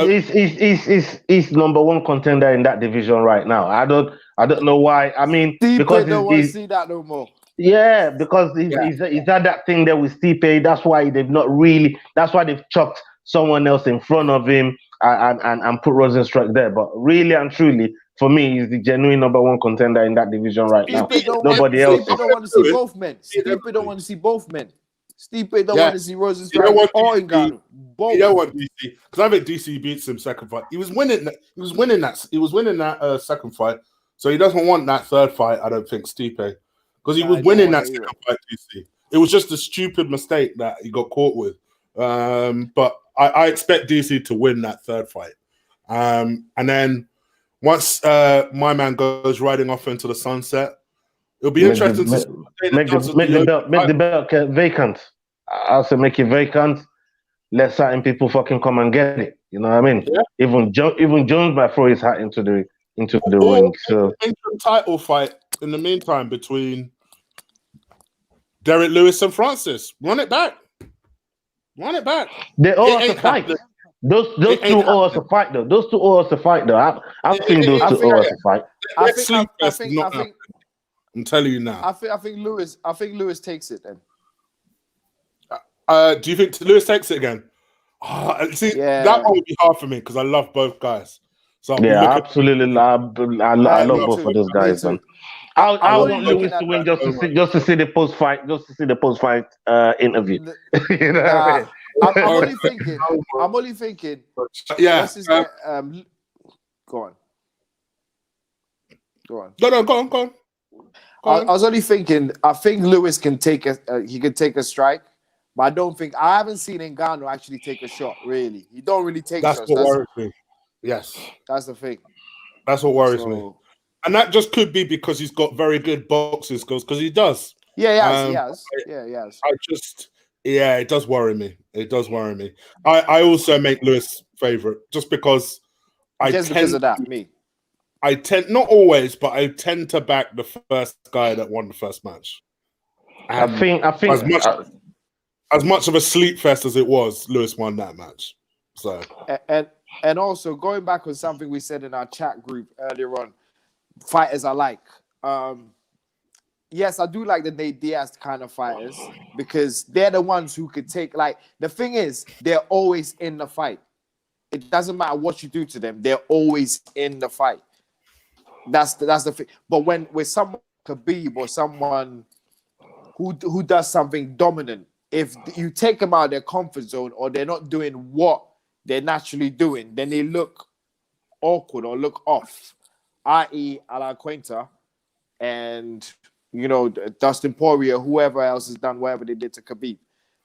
He's number one contender in that division right now. I don't know why. I mean, because don't want to see that no more. Yeah, because he's had that thing there with Stipe. That's why they've not really. That's why they've chucked someone else in front of him and put Rosenstruck there. But really and truly, for me, he's the genuine number one contender in that division right now. Nobody else. Stipe don't want to see both men. Stipe don't want to see both men. Stipe don't want to see Rosenstruck or Ngannou. Both. You don't want DC because I think DC beats him second fight. He was winning that second fight, so he doesn't want that third fight. I don't think Stipe because he was winning that second fight. DC. It was just a stupid mistake that he got caught with. But I expect DC to win that third fight. And then once my man goes riding off into the sunset, it'll be interesting to make the belt vacant. I also make it vacant. Let certain people fucking come and get it. You know what I mean? Yeah. Even Jones might throw his hat into the ring. So title fight in the meantime between Derek Lewis and Francis. Run it back. They owe us a fight. Those two owe us a fight though. I think those two owe us a fight. I think I'm telling you now. I think Lewis takes it then. Do you think Lewis takes it again? That one would be hard for me because I love both guys. So absolutely. I love both of those guys, man. I want Lewis to win just to see the post fight, interview. You know what I mean? I'm only thinking. Yeah. Go on. No, go on. I was only thinking. I think Lewis can take a strike, but I haven't seen Ngannou actually take a shot. Really, he don't really take shots. That's what worries me. Yes, that's the thing. That's what worries me, and that just could be because he's got very good boxing skills. Because he does. Yeah, he has. It does worry me. I also make Lewis favorite just because because of that. Me. I tend not always, but I tend to back the first guy that won the first match. I think as much of a sleep fest as it was, Lewis won that match. So and also going back on something we said in our chat group earlier on, fighters I like. Yes, I do like the Nate Diaz kind of fighters because they're the ones who could take. Like the thing is, they're always in the fight. It doesn't matter what you do to them; they're always in the fight. That's the thing. But when with someone Khabib or someone who does something dominant, if you take them out of their comfort zone or they're not doing what they're naturally doing, then they look awkward or look off. I.e., a la Quinta and Dustin Poirier, whoever else has done whatever they did to Khabib.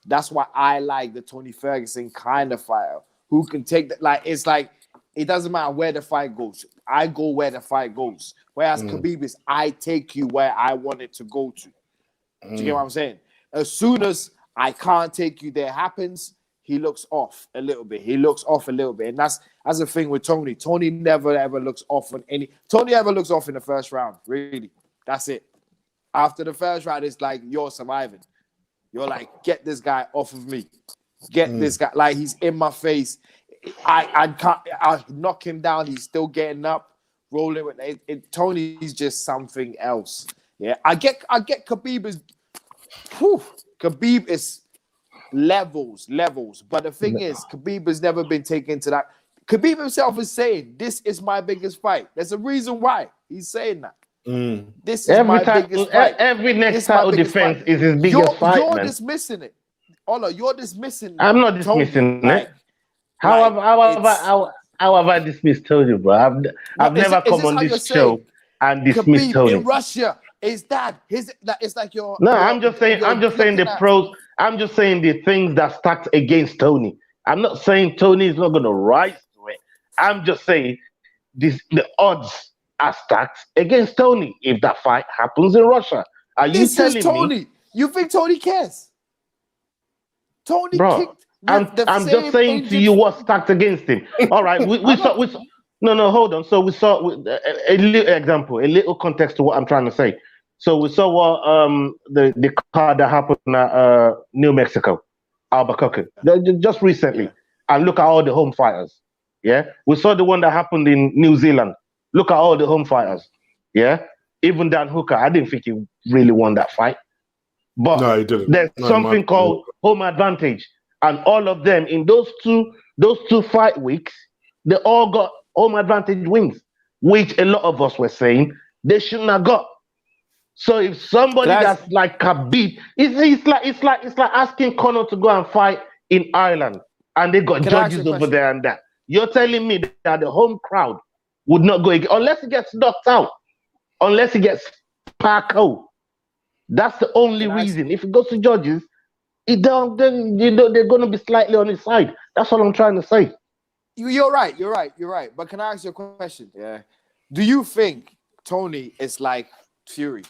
That's why I like the Tony Ferguson kind of fighter who can take that. Like it's like it doesn't matter where the fight goes. I go where the fight goes. Whereas Khabib is, I take you where I want it to go to. Do you get what I'm saying? As soon as I can't take you there happens, he looks off a little bit. And that's the thing with Tony. Tony never ever looks off on any. Tony ever looks off in the first round. Really, that's it. After the first round, it's like you're surviving. You're like, get this guy off of me. Get this guy. Like he's in my face. I knock him down. He's still getting up, rolling with it. Tony's just something else. Yeah, I get Khabib is. Khabib is levels. But the thing is, Khabib has never been taken to that. Khabib himself is saying, "This is my biggest fight." There's a reason why he's saying that. This is my biggest fight. Every next title defense is his biggest fight. You're dismissing it. Ola, you're dismissing. I'm not dismissing it. How have I dismissed Tony, bro? I've never come on this show and dismissed Tony. In Russia, is that it's like your. No, I'm just saying the pros. I'm just saying the things that stacked against Tony. I'm not saying Tony is not going to rise to it. I'm just saying the odds are stacked against Tony if that fight happens in Russia. Are you This is telling me, Tony. You think Tony cares? Tony bro? kicked with the I'm just same saying to injured you foot. what's stacked against him. All right, I'm not. we saw. No, hold on. So we saw a little example, a little context to what I'm trying to say. So we saw what the card that happened at New Mexico, Albuquerque, just recently, Yeah. and look at all the home fighters. Yeah, we saw the one that happened in New Zealand. Look at all the home fighters. Yeah, even Dan Hooker, I didn't think he really won that fight, but No, he didn't. there's No, in my something opinion. called home advantage, and all of them in those two fight weeks, they all got home advantage wins, which a lot of us were saying they shouldn't have got. So if Can somebody I? that's like Khabib, it's like asking Conor to go and fight in Ireland, and they got Can I ask you a judges over question? there and that. You're telling me that the home crowd would not go unless he gets knocked out, unless he gets parked. That's the only Can I? reason. If it goes to judges, it don't. Then they're going to be slightly on his side. That's what I'm trying to say. You're right. You're right. You're right. But can I ask you a question? Yeah. Do you think Tony is like Fury?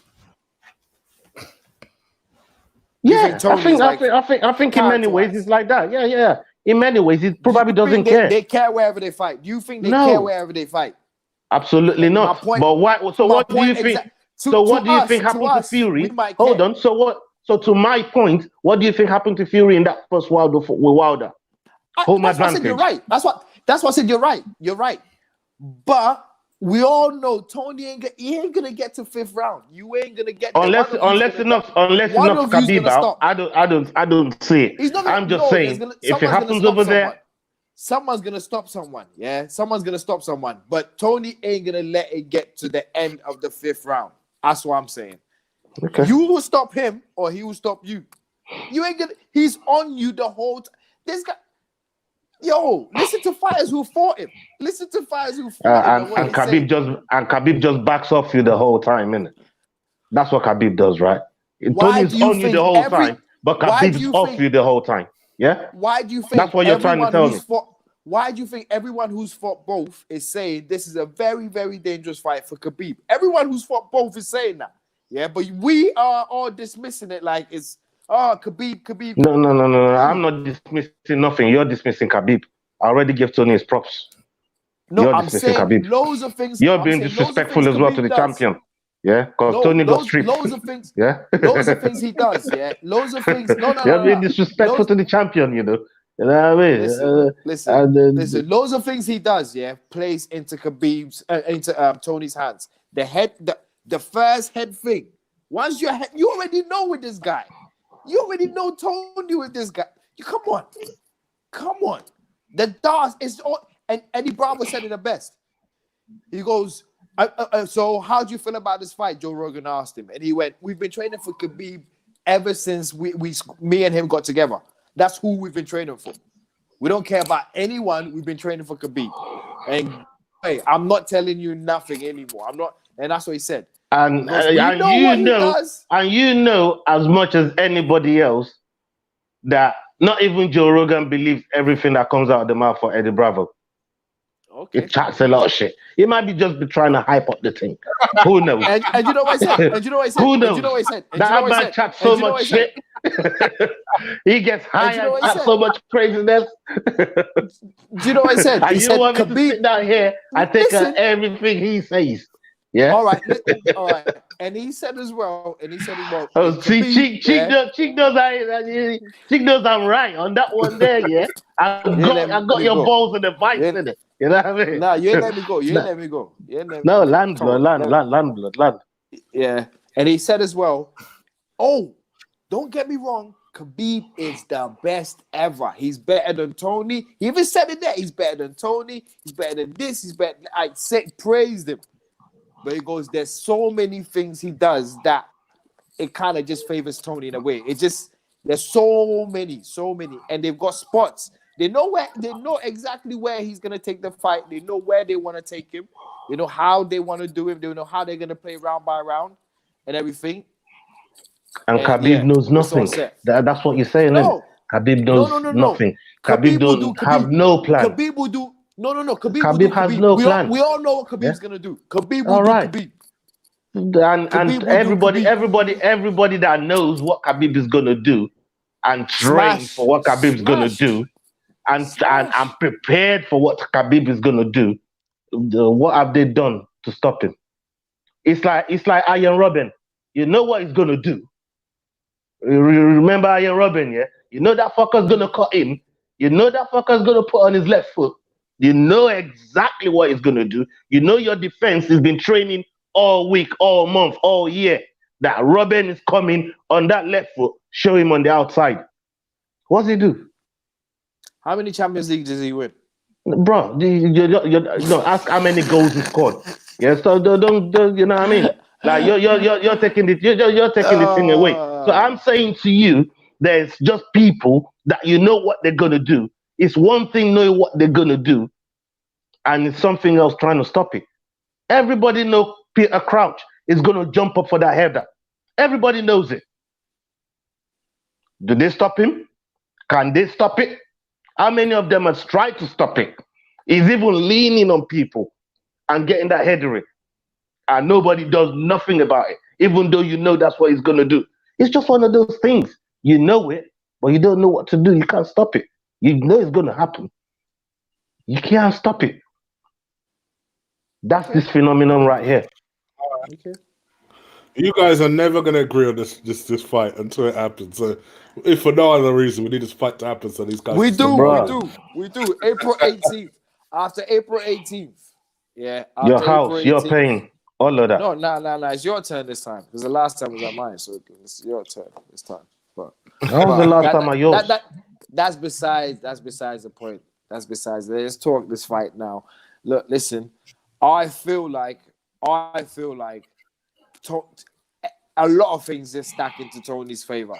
You Yeah, think Tony is like I think in many ways character-wise? it's like that. Yeah, yeah. In many ways, he Do you probably doesn't think care. they care wherever they fight? Do you think they care No, wherever they fight? absolutely My not. point. But why? So My what do you point think? exactly. So what do you think To happened to us, we Fury? might Hold care. on. So what? So to my point, what do you think happened to Fury in that first round with Wilder? Home That's why I said you're advantage. right. That's why I said you're right. You're right. But we all know Tony he ain't gonna get to fifth round. You ain't gonna get there. Unless he knocks Khabib Gonna out, stop. I don't see it. He's not gonna. I'm just No, there's saying gonna. if it Someone's gonna happens stop over someone. there, Someone's gonna stop someone. Yeah, someone's gonna stop someone. But Tony ain't gonna let it get to the end of the fifth round. That's what I'm saying. okay. You will stop him, or he will stop you. You ain't gonna. He's on you the whole time. This guy. Yo, listen to fighters who fought him. Listen to fighters who fought him and what And they say. Khabib just backs off you the whole time, innit? That's what Khabib does, right? Why Tony's do you on you the think whole time, but why do Khabib's you off think you the whole time. Yeah, why do you think that's what you're trying to tell me. why do you think everyone who's fought both is saying this is a very, very dangerous fight for Khabib? Everyone who's fought both is saying that. Yeah, but we are all dismissing it like it's Khabib. No. I'm not dismissing nothing. You're dismissing Khabib. I already gave Tony his props. No, You're I'm dismissing saying Khabib. loads of things. You're I'm being saying loads of things disrespectful as well to Khabib the does. champion. Yeah, because No, Tony got stripped. loads of things. Yeah, Loads of things he does. Yeah, loads of things. No. You're being disrespectful Loads, to the champion. You know what I mean? listen. Loads of things he does. Yeah, plays into Khabib's into Tony's hands. The first head thing. Once you already know with this guy. You already know Tony with this guy. Come on. The DOS is all. And Eddie Bravo said it the best. He goes, so how do you feel about this fight? Joe Rogan asked him, and he went, "We've been training for Khabib ever since me and him got together. That's who we've been training for. We don't care about anyone. We've been training for Khabib. And hey, I'm not telling you nothing anymore. I'm not." And that's what he said. And you know as much as anybody else that not even Joe Rogan believes everything that comes out of the mouth for Eddie Bravo. Okay. It chats a lot of shit. He might be just be trying to hype up the thing. Who knows? And you know what I said? And you know what I said? Who knows? And you know what I said? And That you know what I man said? chats And so you know what much I said? shit. He gets high you know and what I chats said? so much craziness. Do you know what I said? And He you said, want me to Khabib. sit down here and take everything he says. Yeah. All right. And he said as well. Oh, see, Khabib, Chig knows I'm right on that one there. Yeah. I got your balls in the vice in it. You know what I mean? Nah, you ain't let me go. You ain't let me go. No, land blood. Yeah. And he said as well, oh, don't get me wrong. Khabib is the best ever. He's better than Tony. He even said it there. He's better than Tony. He's better than this. He's better. I said, praised him. But he goes, there's so many things he does that it kind of just favors Tony in a way. There's so many. And they've got spots. They know exactly where he's gonna take the fight. They know where they want to take him. They know how they want to do him. They know how they're gonna play round by round and everything. And Khabib knows nothing. That's what you're saying. No. Khabib knows nothing. Khabib don't have no plan. Khabib will do No. Khabib will do Khabib has Khabib. no We plan. all know what Yeah. Khabib's gonna do. Khabib will All do right. Khabib. And Khabib will do Khabib. everybody that knows what Khabib is gonna do and trained for Smash. what Khabib's gonna Smash. do and Smash. prepared for what Khabib is gonna do, what have they done to stop him? It's like Iron Robin. You know what he's gonna do. Remember Iron Robin, yeah? You know that fucker's gonna cut him. You know that fucker's gonna put on his left foot. You know exactly what he's gonna do. You know your defense has been training all week, all month, all year. That Robin is coming on that left foot. Show him on the outside. What's he do? How many Champions League does he win? Bro, ask how many goals he scored. Yeah, so don't you know what I mean? Like you're taking the you're taking the thing away. So I'm saying to you, there's just people that you know what they're gonna do. It's one thing knowing what they're gonna do, and it's something else trying to stop it. Everybody know Peter Crouch is gonna jump up for that header. Everybody knows it. Do they stop him? Can they stop it? How many of them have tried to stop it? He's even leaning on people and getting that header, and nobody does nothing about it, even though you know that's what he's gonna do. It's just one of those things. You know it, but you don't know what to do. You can't stop it. You know it's gonna happen. You can't stop it. That's this phenomenon right here. Okay. You guys are never gonna agree on this fight until it happens. So, if for no other reason, we need this fight to happen so these guys. We can stop do. fighting. We do. April 18th. After April 18th. Yeah. After Your April house, 18th. your pain, all of that. No. It's your turn this time because the last time was at mine, so it's your turn this time. But That was the last time I yours. that's besides the point. That's besides. Let's talk this fight now. Look, listen. I feel like a lot of things just stack into Tony's favor,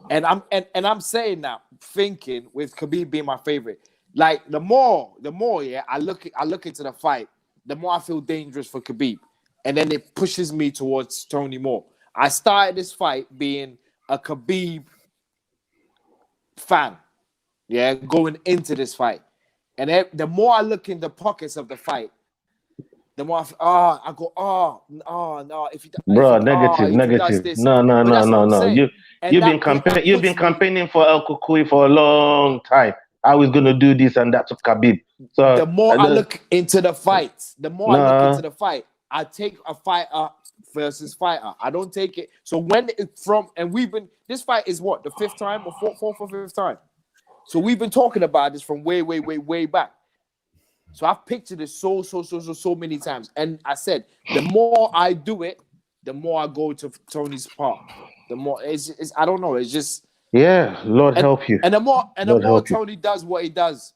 and I'm saying that thinking with Khabib being my favorite. Like the more, yeah, I look into the fight, the more I feel dangerous for Khabib, and then it pushes me towards Tony more. I started this fight being a Khabib fan, yeah, going into this fight, and the more I look in the pockets of the fight, the more I go, no, if he Bro, does negative. this, No. but that's what I'm No. saying. You've been campaigning for El Kukui for a long time. I was gonna do this and that to Khabib. So the more I look into the fight, I take a fighter versus fighter. I don't take it. So this fight is what, the fifth time or fourth or fifth time. So we've been talking about this from way back. So I've pictured it so many times. And I said, the more I do it, the more I go to Tony's part. The more it's I don't know. It's just Lord help you. And the more help you. Tony does what he does,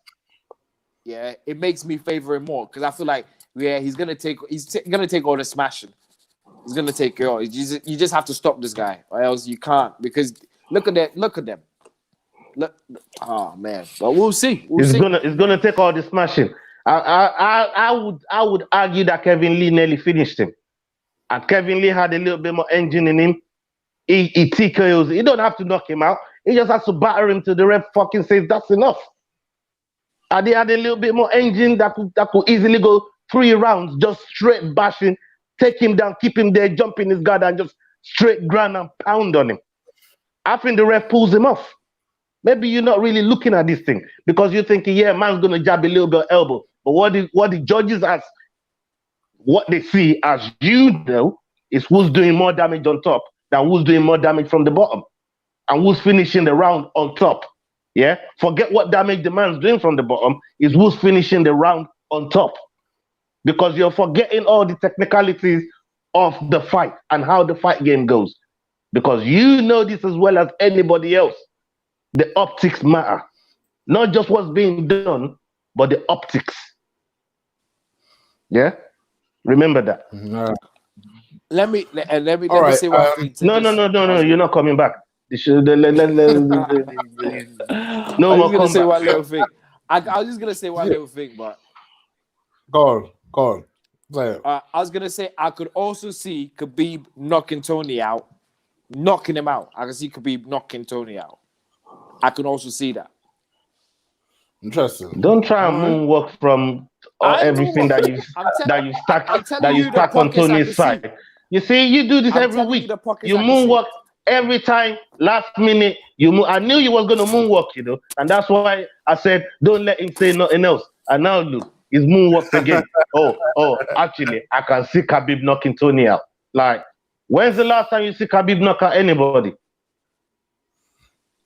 yeah, it makes me favor him more because I feel like he's gonna take all the smashing. He's gonna take it all. You just have to stop this guy, or else you can't. Because look at them. Look, oh man, but we'll see. It's gonna take all the smashing. I would argue that Kevin Lee nearly finished him, and Kevin Lee had a little bit more engine in him. He TKOs. He don't have to knock him out. He just has to batter him till the ref fucking says that's enough. And they had a little bit more engine that could easily go 3 rounds, just straight bashing, take him down, keep him there, jump in his guard, and just straight ground and pound on him. I think the ref pulls him off. Maybe you're not really looking at this thing because you're thinking, yeah, man's gonna jab a little bit of elbow. But what the judges what they see as is who's doing more damage on top than who's doing more damage from the bottom, and who's finishing the round on top. Yeah, forget what damage the man's doing from the bottom, is who's finishing the round on top, because you're forgetting all the technicalities of the fight and how the fight game goes, because you know this as well as anybody else. The optics matter, not just what's being done, but the optics. Yeah, remember that. Let me say one thing. No, you're not coming back. No more gonna say comeback. one little thing. I was just gonna say one little thing, but Go on. Say it. I was gonna say I could also see Khabib knocking Tony out, knocking him out. I can see Khabib knocking Tony out. I can also see that. Interesting. Don't try and All right. moonwalk from I ain't everything that moonwalking. I'm telling you you the stack on pockets I can Tony's see. side. You see, you do this I'm every telling you week. the pockets You I can see. moonwalk every time. Last minute, you move. I knew you was gonna moonwalk, and that's why I said don't let him say nothing else. And now look, he's moonwalked again. Oh, actually, I can see Khabib knocking Tony out. Like, when's the last time you see Khabib knock out anybody?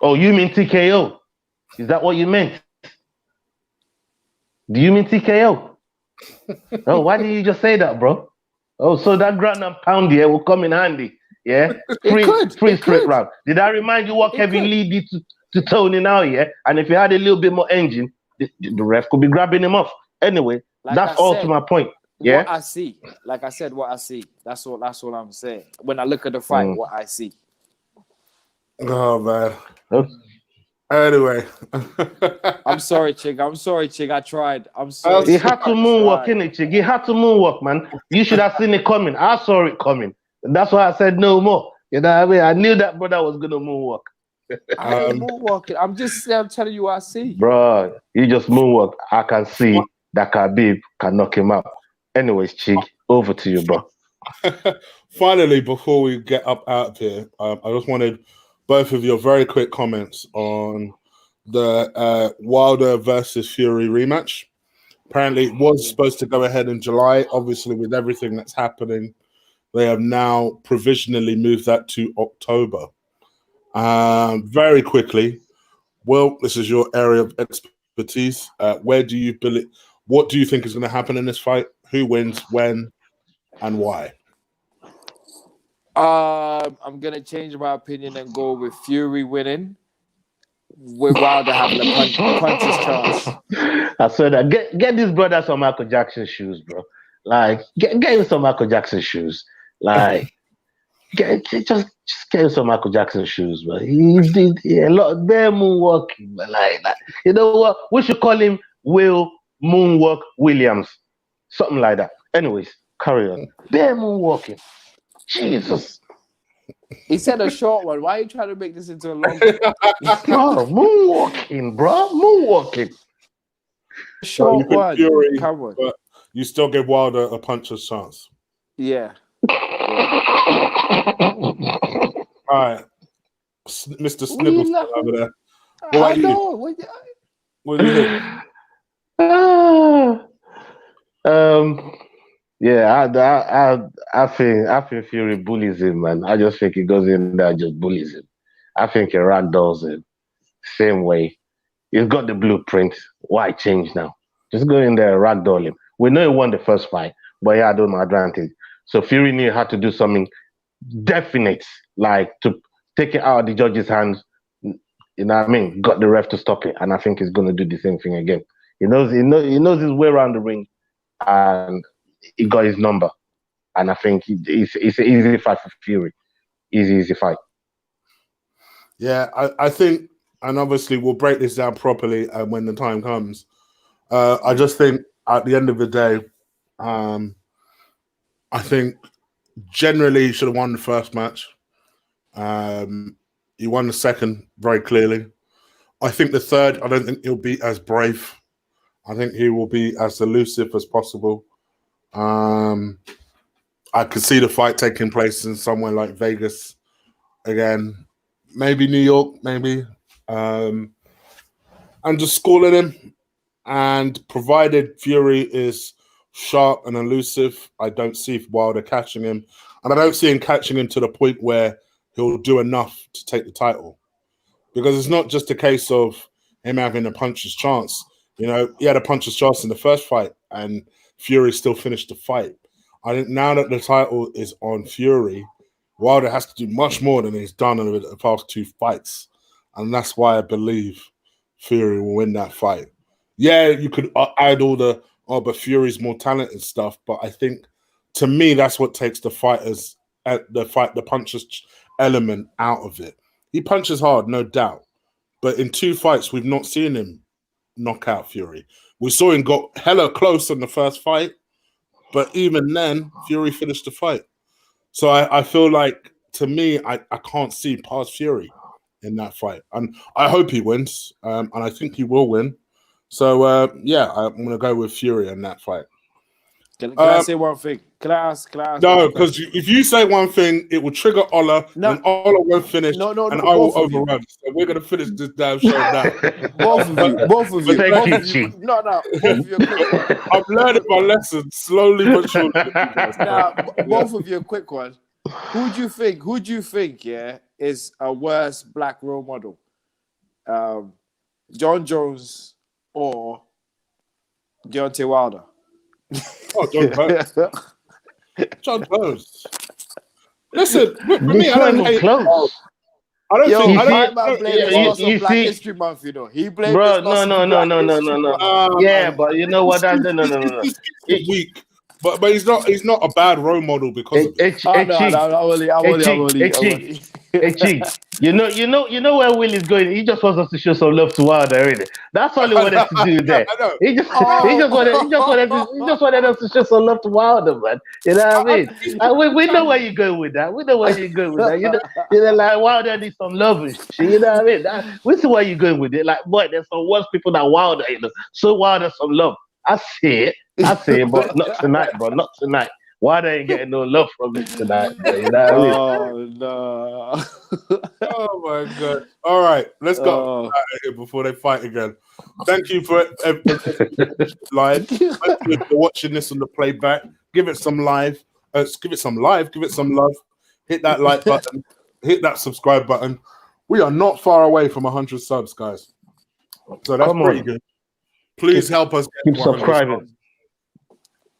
Oh, you mean TKO? Is that what you meant? Do you mean TKO? Oh, why did you just say that, bro? Oh, so that ground and pound here will come in handy. Yeah, It could. free It straight could. round. Did I remind you what It Kevin could. Lee did to Tony now? Yeah, and if he had a little bit more engine, the ref could be grabbing him off. Anyway, Like that's I all to said, my point. what Yeah. I see. Like I said, what I see. That's all I'm saying. When I look at the fight, Mm. what I see. Oh man. Okay. Anyway. I'm sorry, Chig. I tried. I'm sorry, That's He Chig. had to I moonwalk tried. in it, Chig. He had to moonwalk, man. You should have seen it coming. I saw it coming. That's why I said no more. You know what I mean? I knew that brother was gonna moonwalk. I ain't moonwalking. I'm telling you what I see. Bro, you just moonwalk. I can see that Khabib can knock him out. Anyways, Chig, over to you, bro. Finally, before we get up out of here, I just wanted both of your very quick comments on the Wilder versus Fury rematch. Apparently, it was supposed to go ahead in July. Obviously, with everything that's happening, they have now provisionally moved that to October. Very quickly, Will, this is your area of expertise. Where do you believe? What do you think is going to happen in this fight? Who wins, when, and why? I'm gonna change my opinion and go with Fury winning, with Wilder having a puncher's chance. I swear that get this brother some Michael Jackson shoes, bro. Like get him some Michael Jackson shoes. Like just get him some Michael Jackson shoes, bro. He did a lot of bare moonwalking, but like you know what? We should call him Will Moonwalk Williams, something like that. Anyways, carry on. Bare moonwalking. Jesus. He said a short one. Why are you trying to make this into a long one? Bro, moonwalking, bro. Moonwalking. So you Short think one. Fury, Come on. but you still give Wilder a puncher's chance. Yeah. All right, Mr. What are you Snibbleston laughing? over there. What I about you? know. What do you think? Ah, um, yeah, I think Fury bullies him, man. I just think he goes in there and just bullies him. I think he ragdolls him same way. He's got the blueprint. Why change now? Just go in there and ragdoll him. We know he won the first fight, but he had an advantage. So Fury knew how to do something definite, like to take it out of the judge's hands. You know what I mean? Got the ref to stop it, and I think he's going to do the same thing again. He knows his way around the ring, and he got his number. And I think it's an easy fight for Fury. Easy fight. Yeah, I think, and obviously we'll break this down properly when the time comes. I just think at the end of the day, I think generally he should have won the first match. He won the second very clearly. I think the third, I don't think he'll be as brave. I think he will be as elusive as possible. I could see the fight taking place in somewhere like Vegas again, maybe New York, maybe. And just schooling him. And provided Fury is sharp and elusive, I don't see Wilder catching him. And I don't see him catching him to the point where he'll do enough to take the title. Because it's not just a case of him having a puncher's chance. You know, he had a puncher's chance in the first fight and Fury still finished the fight. I think now that the title is on Fury, Wilder has to do much more than he's done in the past two fights. And that's why I believe Fury will win that fight. Yeah, you could add all but Fury's more talented stuff. But I think, to me, that's what takes the puncher's element out of it. He punches hard, no doubt. But in two fights, we've not seen him knock out Fury. We saw him got hella close in the first fight, but even then, Fury finished the fight. So I feel like, to me, I can't see past Fury in that fight. And I hope he wins, and I think he will win. So yeah, I'm gonna go with Fury in that fight. Can I say one thing? Can I ask? No, because if you say one thing, it will trigger Ola, No. and Ola won't finish, No, and I will both of you. overrun. So we're gonna finish this damn show now. Both of you. Both of you. Thank Both you, of you. Chig. No, both of you. A quick one. I'm learning my lesson slowly but surely. Now, both of you. A quick one. Who do you think? Yeah, is a worse black role model? Jon Jones or Deontay Wilder? Oh, Jon Jones. Jon Jones. Listen, for me, It's I not don't even hate. close. I don't think. I my don't. man blamed you- his loss you on Black see- History Month. You know, he blamed Bro, his loss no. on Black History Month. Yeah, man. but you know what? No. He's weak, but he's not a bad role model because of it. I'm only. Hey, Chig, you know where Will is going. He just wants us to show some love to Wilder, already. That's all he wanted to do there. I know. He just wanted us to show some love to Wilder, man. You know what I mean? We know where you're going with that. We know where you're going with that. You know, like Wilder needs some love and shit. You know what I mean? We see where you're going with it. Like, boy, there's some worse people than Wilder. You know, so Wilder some love. I see it, but not tonight, bro. Not tonight. Wilder ain't getting no love from me tonight, bro. You know what I mean? Oh no! Oh my god! All right, let's go out of here before they fight again. Thank you for live. Thank you for watching this on the playback. Give it some live. Give it some live. Give it some love. Hit that like button. Hit that subscribe button. We are not far away from 100 subs, guys. So that's pretty good. Please help us keep subscribing. Subs.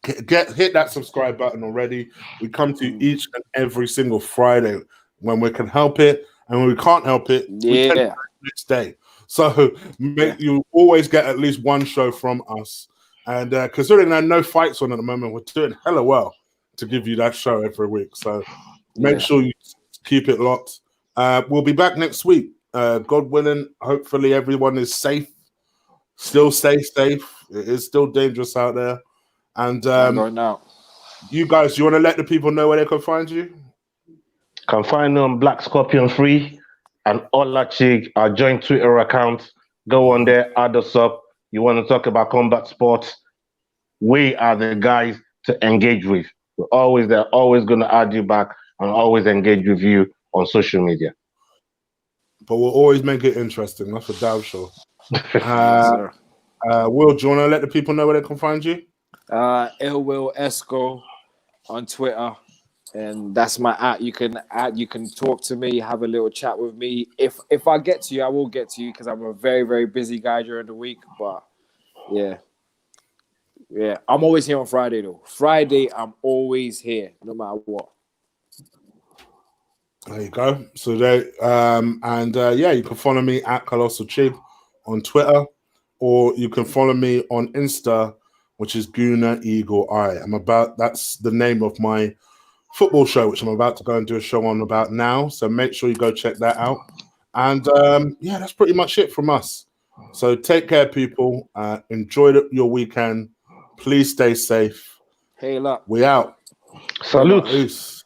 Hit that subscribe button already. We come to you each and every single Friday when we can help it, and when we can't help it, we can the next day. So you always get at least one show from us. And considering there are no fights on at the moment, we're doing hella well to give you that show every week. So make sure you keep it locked. We'll be back next week. God willing, hopefully everyone is safe. Still stay safe. It is still dangerous out there. And you guys, you want to let the people know where they can find you? Can find me on Black Scorpion Free and Ola Chig, our joint Twitter account. Go on there, add us up. You want to talk about combat sports? We are the guys to engage with. We're always there, always going to add you back and always engage with you on social media. But we'll always make it interesting. That's for damn sure. Will, do you want to let the people know where they can find you? Will Esco on Twitter, and that's my @ you can talk to me, have a little chat with me. If I get to you, I will get to you because I'm a very, very busy guy during the week. But yeah, I'm always here on Friday though. Friday, I'm always here, no matter what. There you go. So there, you can follow me at Colossal Chib on Twitter, or you can follow me on Insta, which is Guna Eagle Eye. That's the name of my football show, which I'm about to go and do a show on about now. So make sure you go check that out. And that's pretty much it from us. So take care, people. Enjoy your weekend. Please stay safe. Hail up. We out. Salute. Peace.